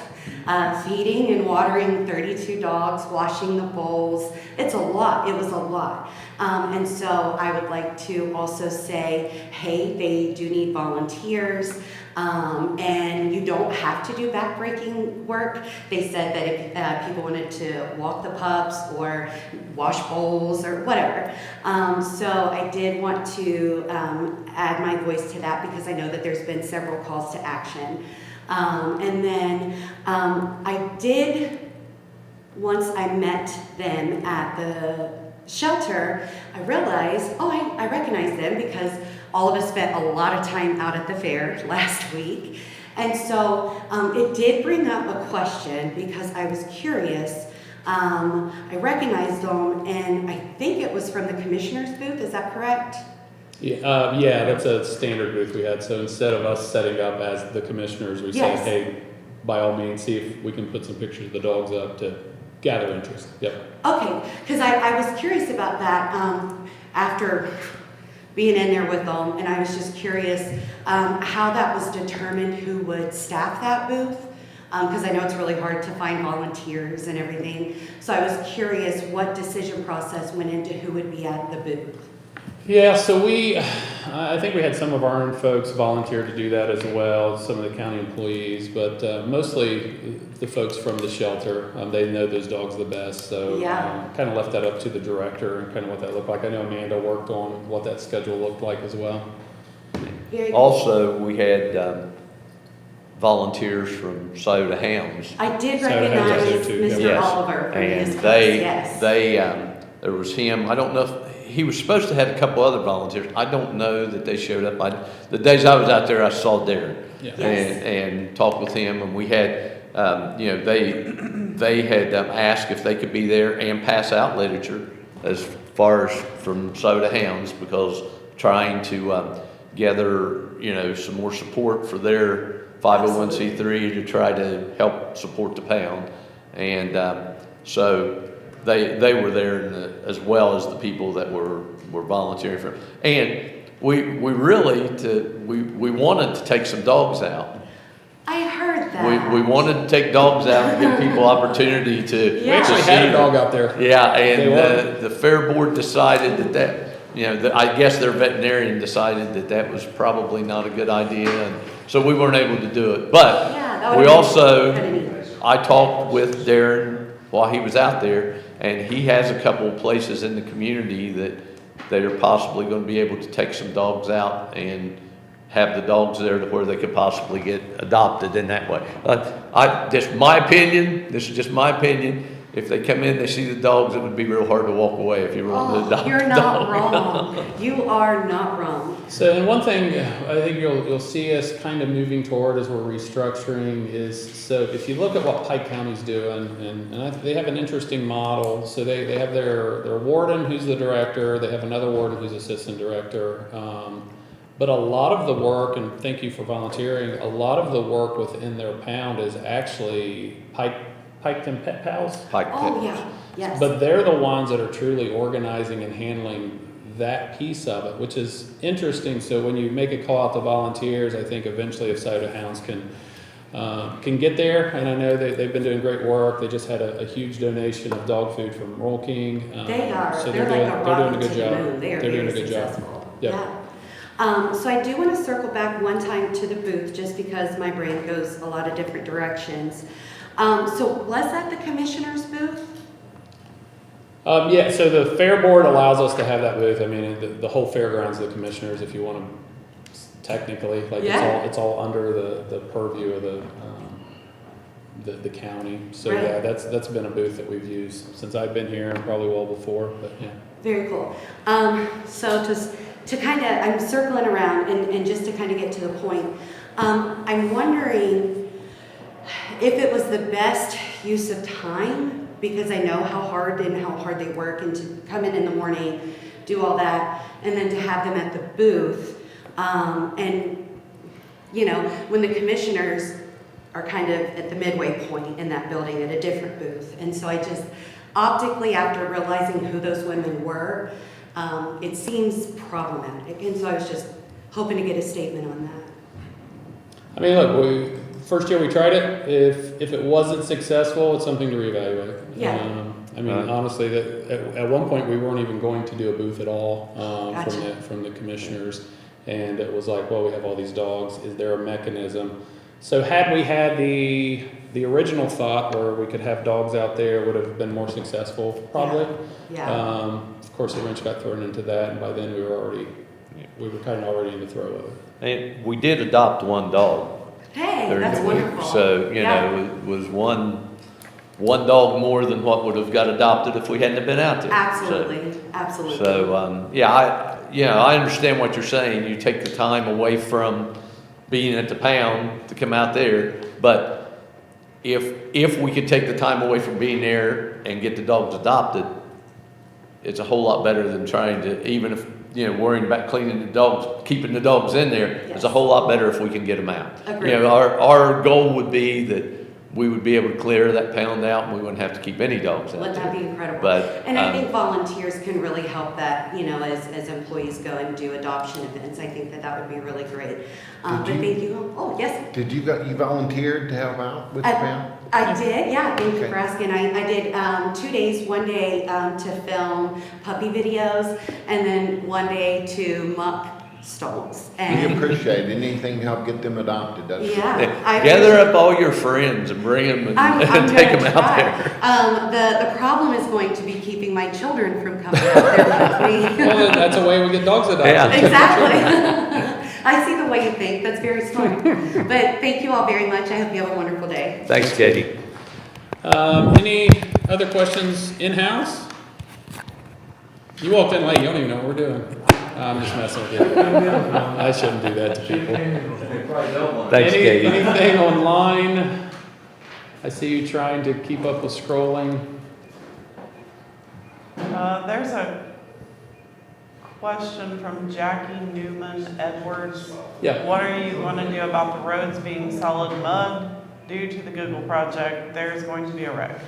feeding and watering 32 dogs, washing the bowls. It's a lot. It was a lot. And so I would like to also say, hey, they do need volunteers. And you don't have to do backbreaking work. They said that if people wanted to walk the pups or wash bowls or whatever. So I did want to add my voice to that because I know that there's been several calls to action. And then I did, once I met them at the shelter, I realized, I recognize them because all of us spent a lot of time out at the fair last week. And so it did bring up a question because I was curious. I recognized them, and I think it was from the commissioner's booth, is that correct? Yeah, that's a standard booth we had. So instead of us setting up as the commissioners, we Yes. said, hey, by all means, see if we can put some pictures of the dogs up to gather interest. Yep. Okay, because I was curious about that after being in there with them, and I was just curious how that was determined, who would staff that booth, because I know it's really hard to find volunteers and everything. So I was curious what decision process went into who would be at the booth. Yeah, so I think we had some of our own folks volunteer to do that as well, some of the county employees, but mostly the folks from the shelter. They know those dogs the best, so Yeah. kind of left that up to the director and kind of what that looked like. I know Amanda worked on what that schedule looked like as well. Very good. Also, we had volunteers from Scioto Hounds. I did So recognize that's too, Mr. Yes. Oliver from his And post, they, yes. there was him, I don't know if, he was supposed to have a couple other volunteers. I don't know that they showed up. The days I was out there, I saw Darren Yeah. Yes. and talked with him, and we had, they had asked if they could be there and pass out literature as far as from Soda Hounds, because trying to gather, some more support for their 501c3 to try to help support the pound. And so they were there as well as the people that were volunteering for. And we wanted to take some dogs out. I heard that. We wanted to take dogs out and give people opportunity to. Yeah. We actually to had see a dog them. out there. Yeah, They were. and the fair board decided that I guess their veterinarian decided that was probably not a good idea, and so we weren't able to do it. But Yeah, that we would've been also, kinda neat. I talked with Darren while he was out there, and he has a couple of places in the community that they are possibly going to be able to take some dogs out and have the dogs there to where they could possibly get adopted in that way. This is just my opinion, if they come in, they see the dogs, it would be real hard to walk away if you were on the dog. You're not wrong. You are not wrong. So, and one thing I think you'll see us kind of moving toward as we're restructuring is, so if you look at what Pike County's doing, they have an interesting model. So they have their warden who's the director, they have another warden who's assistant director. But a lot of the work, and thank you for volunteering, a lot of the work within their pound is actually Piketon Pet Pals. Pike Oh, Pet. yeah, yes. But they're the ones that are truly organizing and handling that piece of it, which is interesting. So when you make a call out to volunteers, I think eventually if Scioto Hounds can get there, and I know they've been doing great work. They just had a huge donation of dog food from Roll King. They are. So they're they're like a doing a rocket good to the job. moon. They are They're doing very a good job. successful. Yep. Yeah. So I do want to circle back one time to the booth, just because my brain goes a lot of different directions. So was that the commissioner's booth? Yeah, so the fair board allows us to have that booth. I mean, the whole fairgrounds, the commissioners, if you want to technically, like Yeah. it's all under the purview of the county. So Right. yeah, that's been a booth that we've used since I've been here and probably well before, but yeah. Very cool. So just to kind of, I'm circling around and just to kind of get to the point, I'm wondering if it was the best use of time, because I know how hard they work, and to come in the morning, do all that, and then to have them at the booth. And, you know, when the commissioners are kind of at the midway point in that building at a different booth. And so I just, optically, after realizing who those women were, it seems problematic. And so I was just hoping to get a statement on that. I mean, look, first year we tried it. If it wasn't successful, it's something to reevaluate. Yeah. I mean, honestly, at one point we weren't even going to do a booth at all Gotcha. from the commissioners, and it was like, well, we have all these dogs. Is there a mechanism? So had we had the original thought where we could have dogs out there, it would have been more successful, probably. Yeah. Of course, the wrench got thrown into that, and by then we were kind of already in the throw of it. And we did adopt one dog. Hey, during that's the week. wonderful. So, you know, it was one dog more than what would have got adopted if we hadn't have been out there. Absolutely, absolutely. So, I understand what you're saying. You take the time away from being at the pound to come out there, but if we could take the time away from being there and get the dogs adopted, it's a whole lot better than trying to, even if, worrying about cleaning the dogs, keeping the dogs in there. Yes. It's a whole lot better if we can get them out. Agreed. Our goal would be that we would be able to clear that pound out and we wouldn't have to keep any dogs out Wouldn't there. that be incredible? But, And I think volunteers can really help that, as employees go and do adoption events. I think that would be really great. But Did you- thank you. Oh, yes. Did you volunteered to help out with the pound? I did, yeah, thank you Okay. for asking. I did 2 days, one day to film puppy videos, and then one day to muck stalls. We And appreciate anything to help get them adopted. That's yeah, I gather up all your friends and bring them and, I'm and take gonna them out try. there. The problem is going to be keeping my children from coming out there with me. Well, then that's a way we get dogs adopted. Yeah. Exactly. I see the way you think. That's very smart. But thank you all very much. I hope you have a wonderful day. Thanks, Katie. Any other questions in-house? You walked in late, you don't even know what we're doing. I'm just messing with you. I shouldn't do that to people. Thanks, Katie. Anything online? I see you trying to keep up with scrolling. There's a question from Jackie Newman Edwards. Yeah. What are you going to do about the roads being solid mud? Due to the Google project, there's going to be a wreck.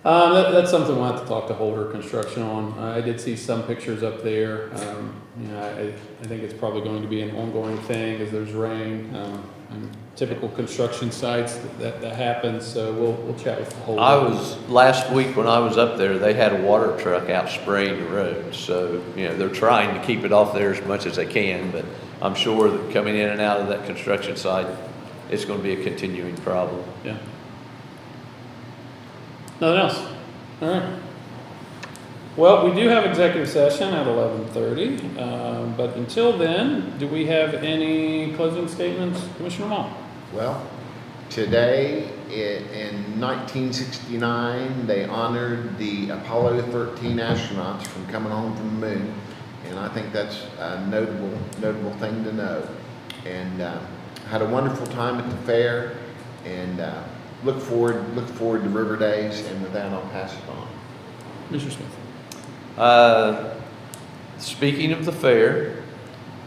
That's something we'll have to talk to Holder Construction on. I did see some pictures up there. I think it's probably going to be an ongoing thing as there's rain. And typical construction sites that happens, so we'll chat with Holder. Last week when I was up there, they had a water truck out spraying the road. So, they're trying to keep it off there as much as they can, but I'm sure that coming in and out of that construction site, it's going to be a continuing problem. Yeah. Nothing else? All right. Well, we do have executive session at 11:30, but until then, do we have any closing statements? Commissioner Mall? Well, today in 1969, they honored the Apollo 13 astronauts from coming home from the moon, and I think that's a notable thing to know. And had a wonderful time at the fair, and look forward to River Days. And with that, I'll pass it on. Mr. Smith? Speaking of the fair,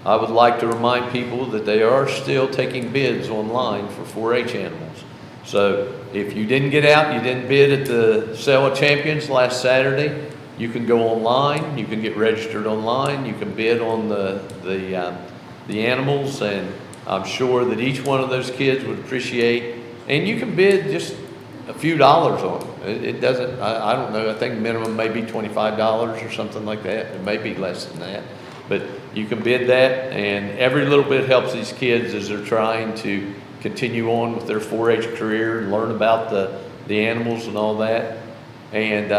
I would like to remind people that they are still taking bids online for 4-H animals. So if you didn't get out, you didn't bid at the Sale of Champions last Saturday, you can go online, you can get registered online, you can bid on the animals, and I'm sure that each one of those kids would appreciate, and you can bid just a few dollars on them. It doesn't, I don't know, I think minimum may be $25 or something like that. It may be less than that. But you can bid that, and every little bit helps these kids as they're trying to continue on with their 4-H career and learn about the animals and all that. And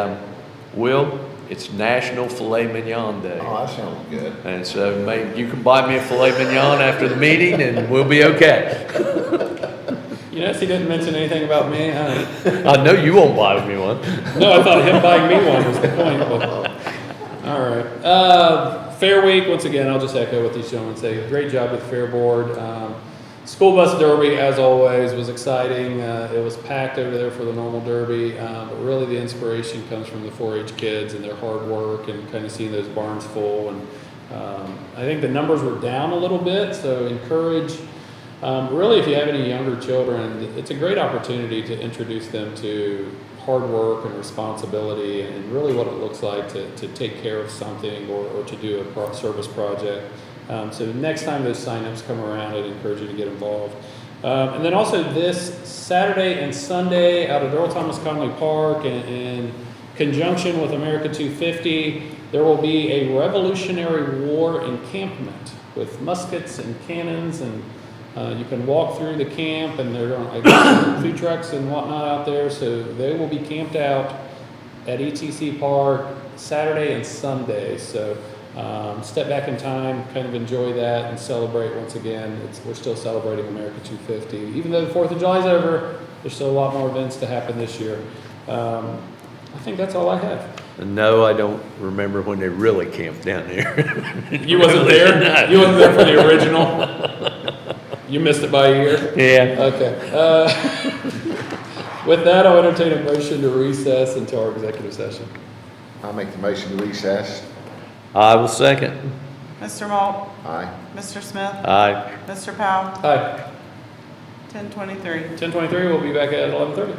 Will, it's National Filet Mignon Day. Oh, that sounds good. And so maybe you can buy me a filet mignon after the meeting and we'll be okay. You notice he didn't mention anything about me, huh? I know you won't buy me one. No, I thought him buying me one was the point, but, all right. Fair Week, once again, I'll just echo what these gentlemen say. Great job with the Fair Board. School Bus Derby, as always, was exciting. It was packed over there for the normal derby, but really the inspiration comes from the 4-H kids and their hard work and kind of seeing those barns full. And I think the numbers were down a little bit, so encourage. Really, if you have any younger children, it's a great opportunity to introduce them to hard work and responsibility and really what it looks like to take care of something or to do a service project. So next time those signups come around, I'd encourage you to get involved. And then also this Saturday and Sunday out at Earl Thomas Conley Park in conjunction with America 250, there will be a Revolutionary War encampment with muskets and cannons, and you can walk through the camp, and there are food trucks and whatnot out there, so they will be camped out at ETC Park Saturday and Sunday. So step back in time, kind of enjoy that and celebrate once again. We're still celebrating America 250. Even though the 4th of July is over, there's still a lot more events to happen this year. I think that's all I have. No, I don't remember when they really camped down there. You wasn't there? No. You wasn't there for the original? You missed it by a year? Yeah. Okay. With that, I'll entertain a motion to recess into our executive session. I'll make the motion to recess. I will second. Mr. Malt, Aye. Mr. Smith, Aye. Mr. Powell, Aye. 10:23. 10:23, we'll be back at 11:30.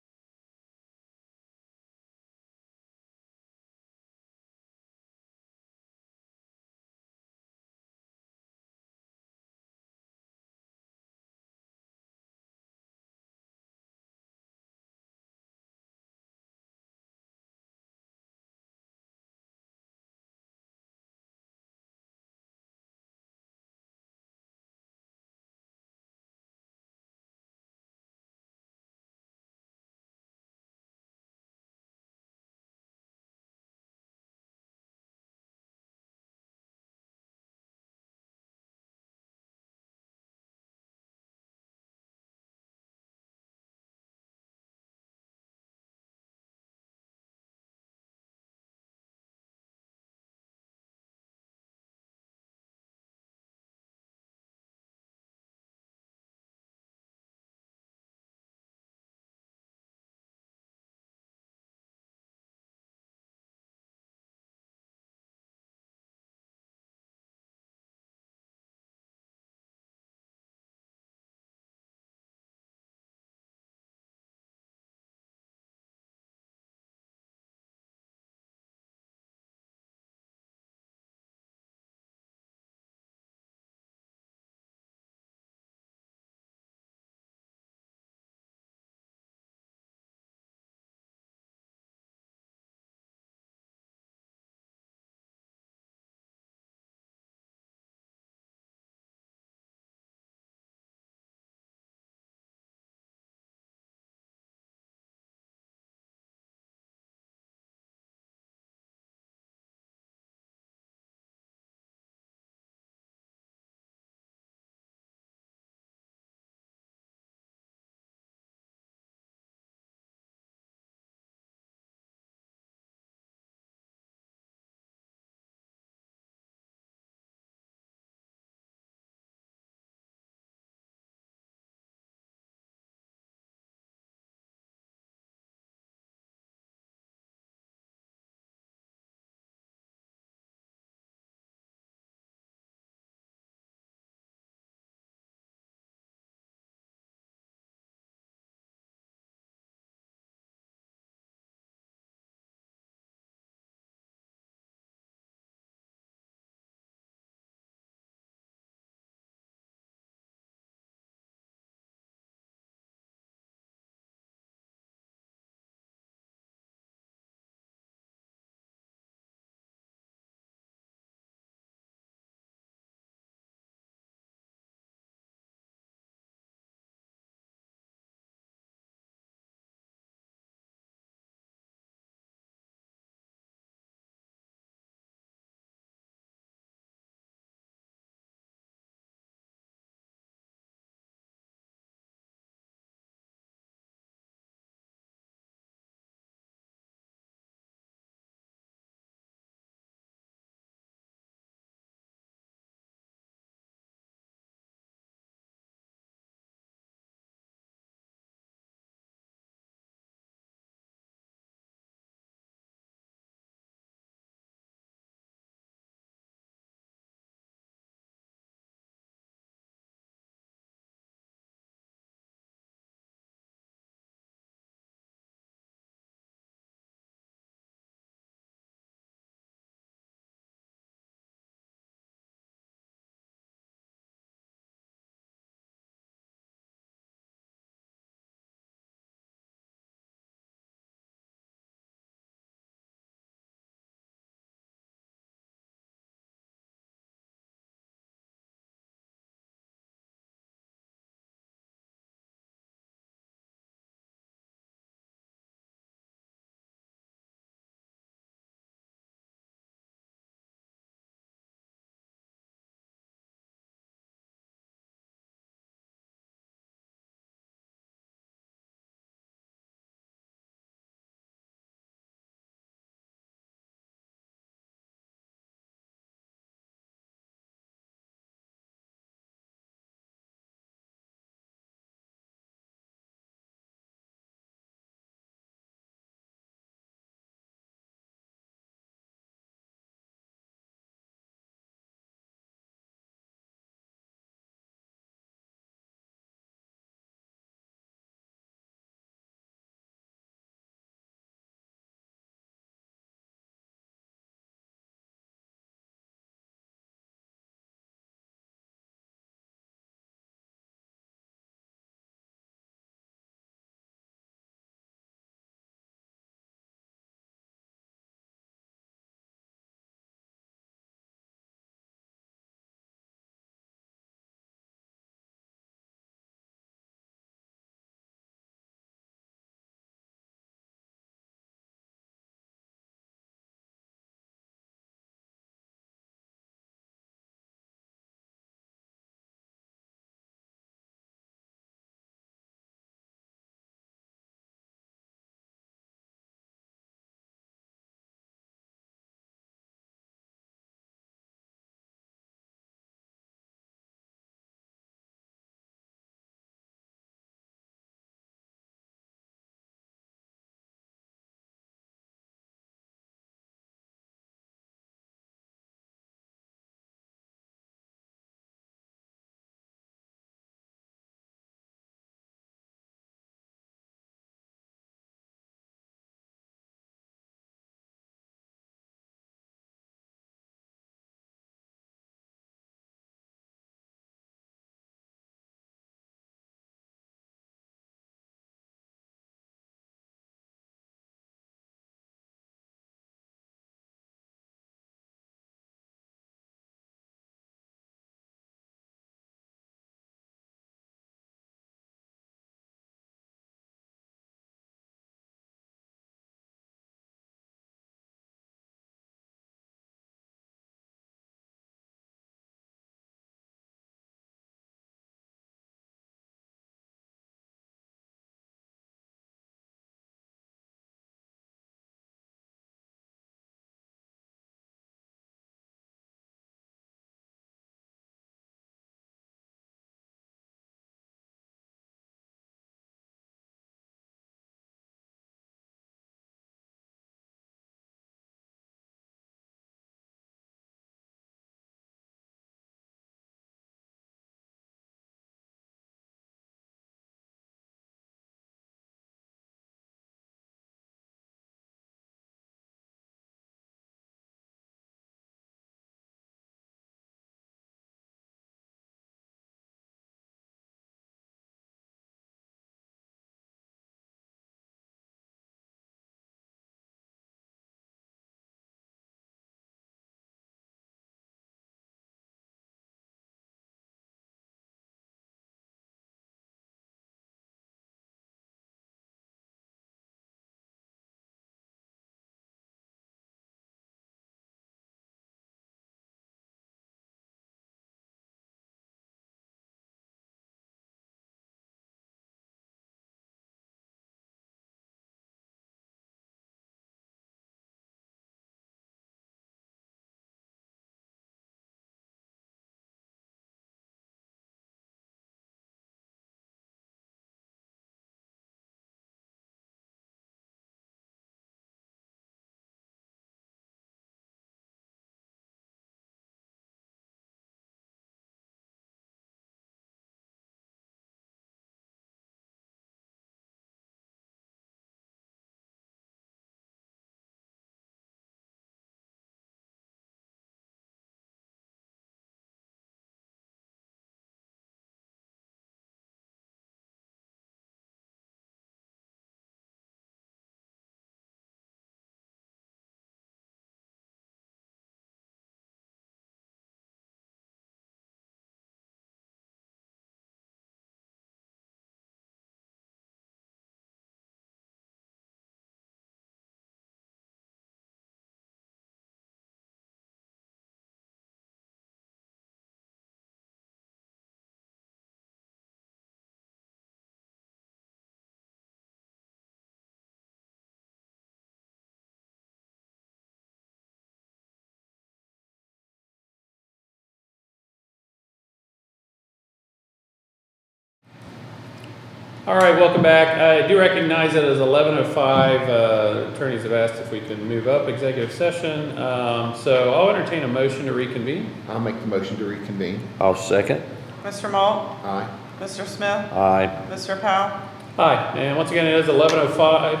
All right, welcome back. I do recognize that it is 11:05. Attorneys have asked if we can move up executive session. So I'll entertain a motion to reconvene. I'll make the motion to reconvene. I'll second. Mr. Malt, Aye. Mr. Smith, Aye. Mr. Powell. Hi, and once again, it is 11:05.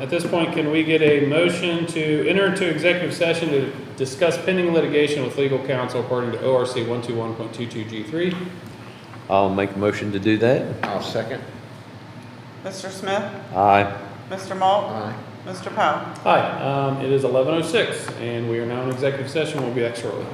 At this point, can we get a motion to enter into executive session to discuss pending litigation with legal counsel according to ORC 121.22G3? I'll make a motion to do that. I'll second. Mr. Smith, Aye. Mr. Malt, Aye. Mr. Powell. Hi, it is 11:06, and we are now in executive session. We'll be back shortly.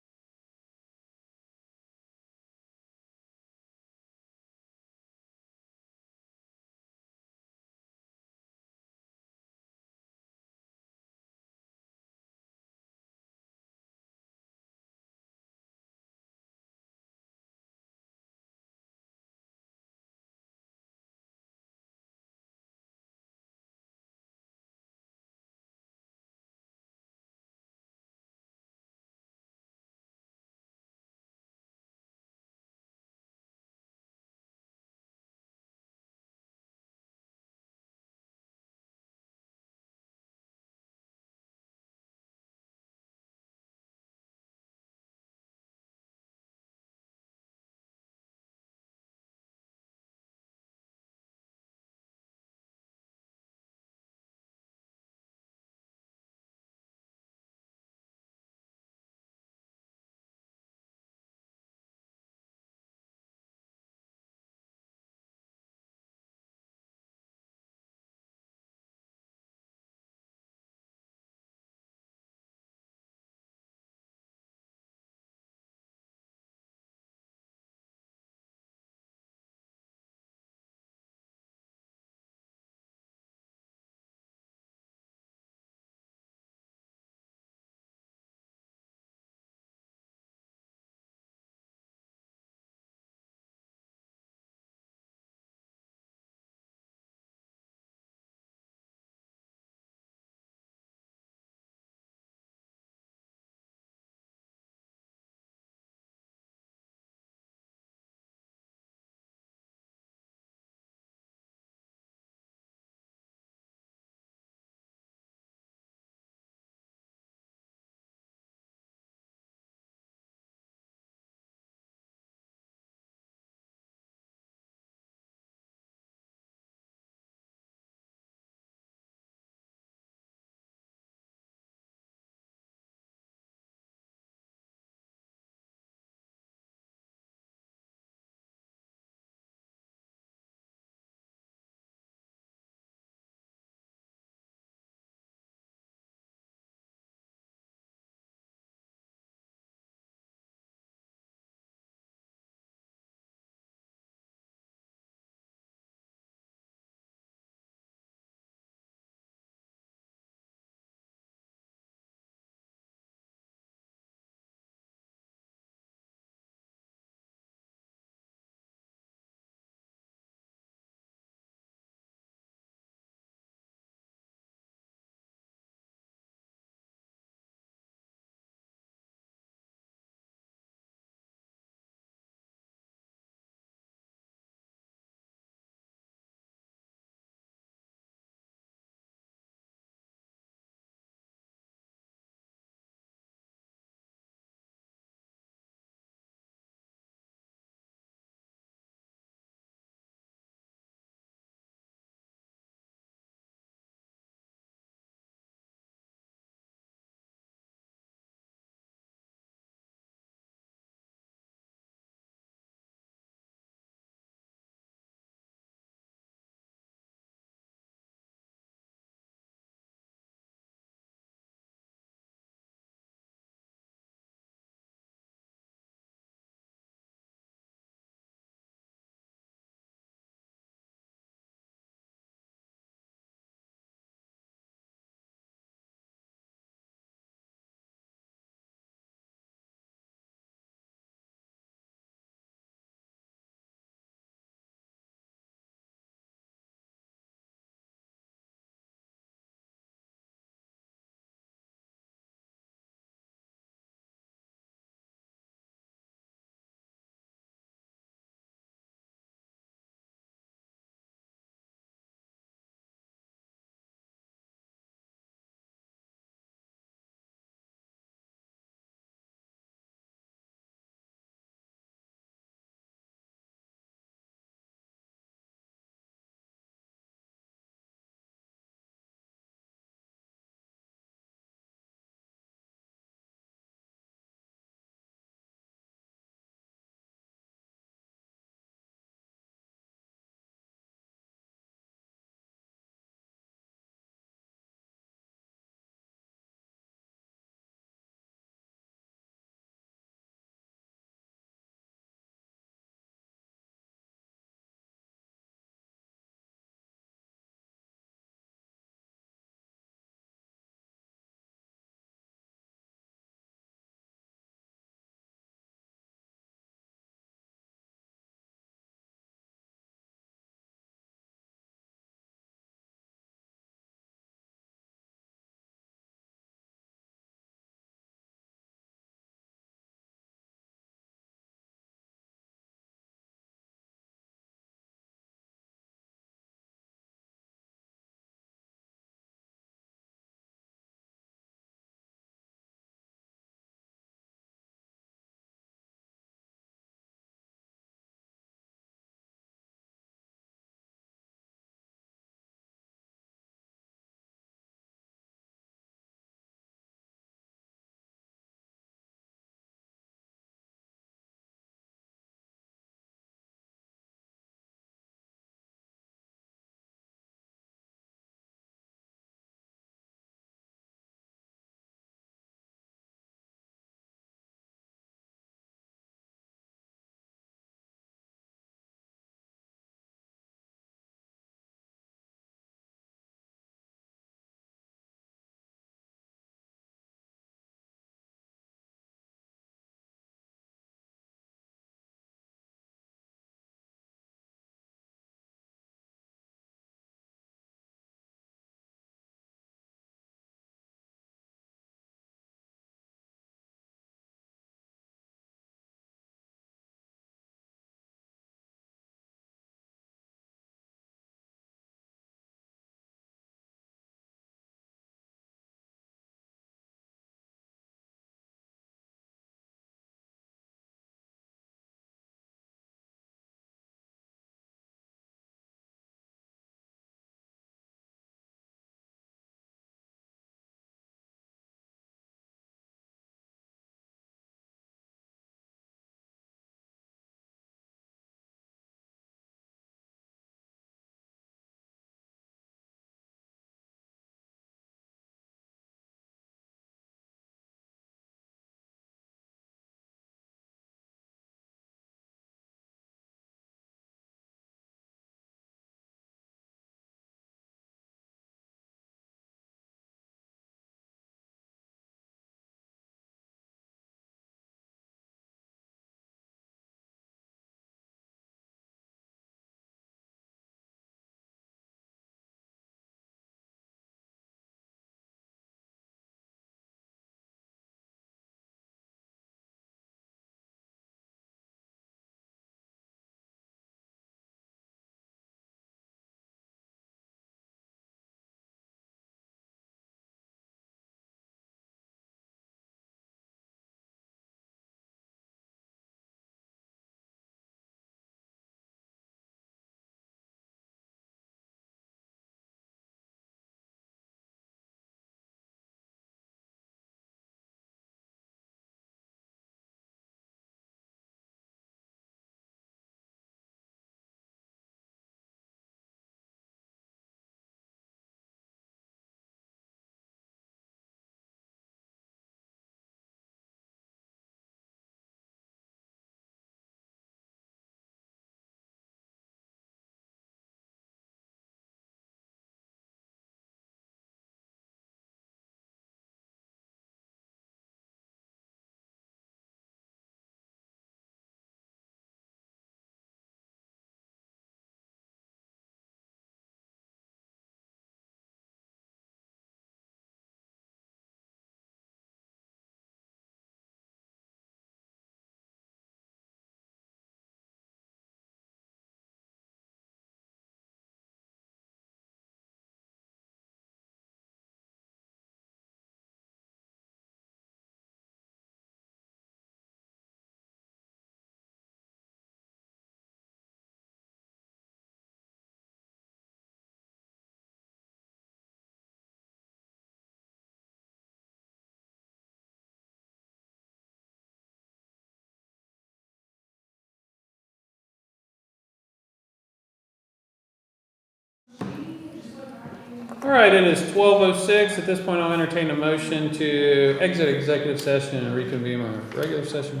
All right, it is 12:06. At this point, I'll entertain a motion to exit executive session and reconvene our regular session.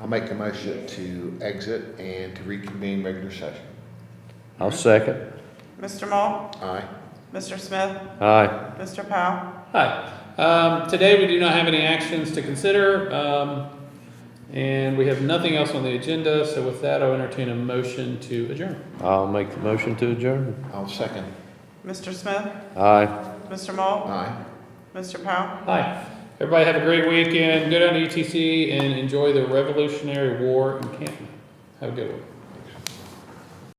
I'll make a motion to exit and to reconvene regular session. I'll second. Mr. Maul? Aye. Mr. Smith? Aye. Mr. Powell? Hi. Today, we do not have any actions to consider, and we have nothing else on the agenda. So with that, I'll entertain a motion to adjourn. I'll make the motion to adjourn. I'll second. Mr. Smith? Aye. Mr. Maul? Aye. Mr. Powell? Hi. Everybody have a great weekend. Go down to ETC and enjoy the Revolutionary War encampment. Have a good one.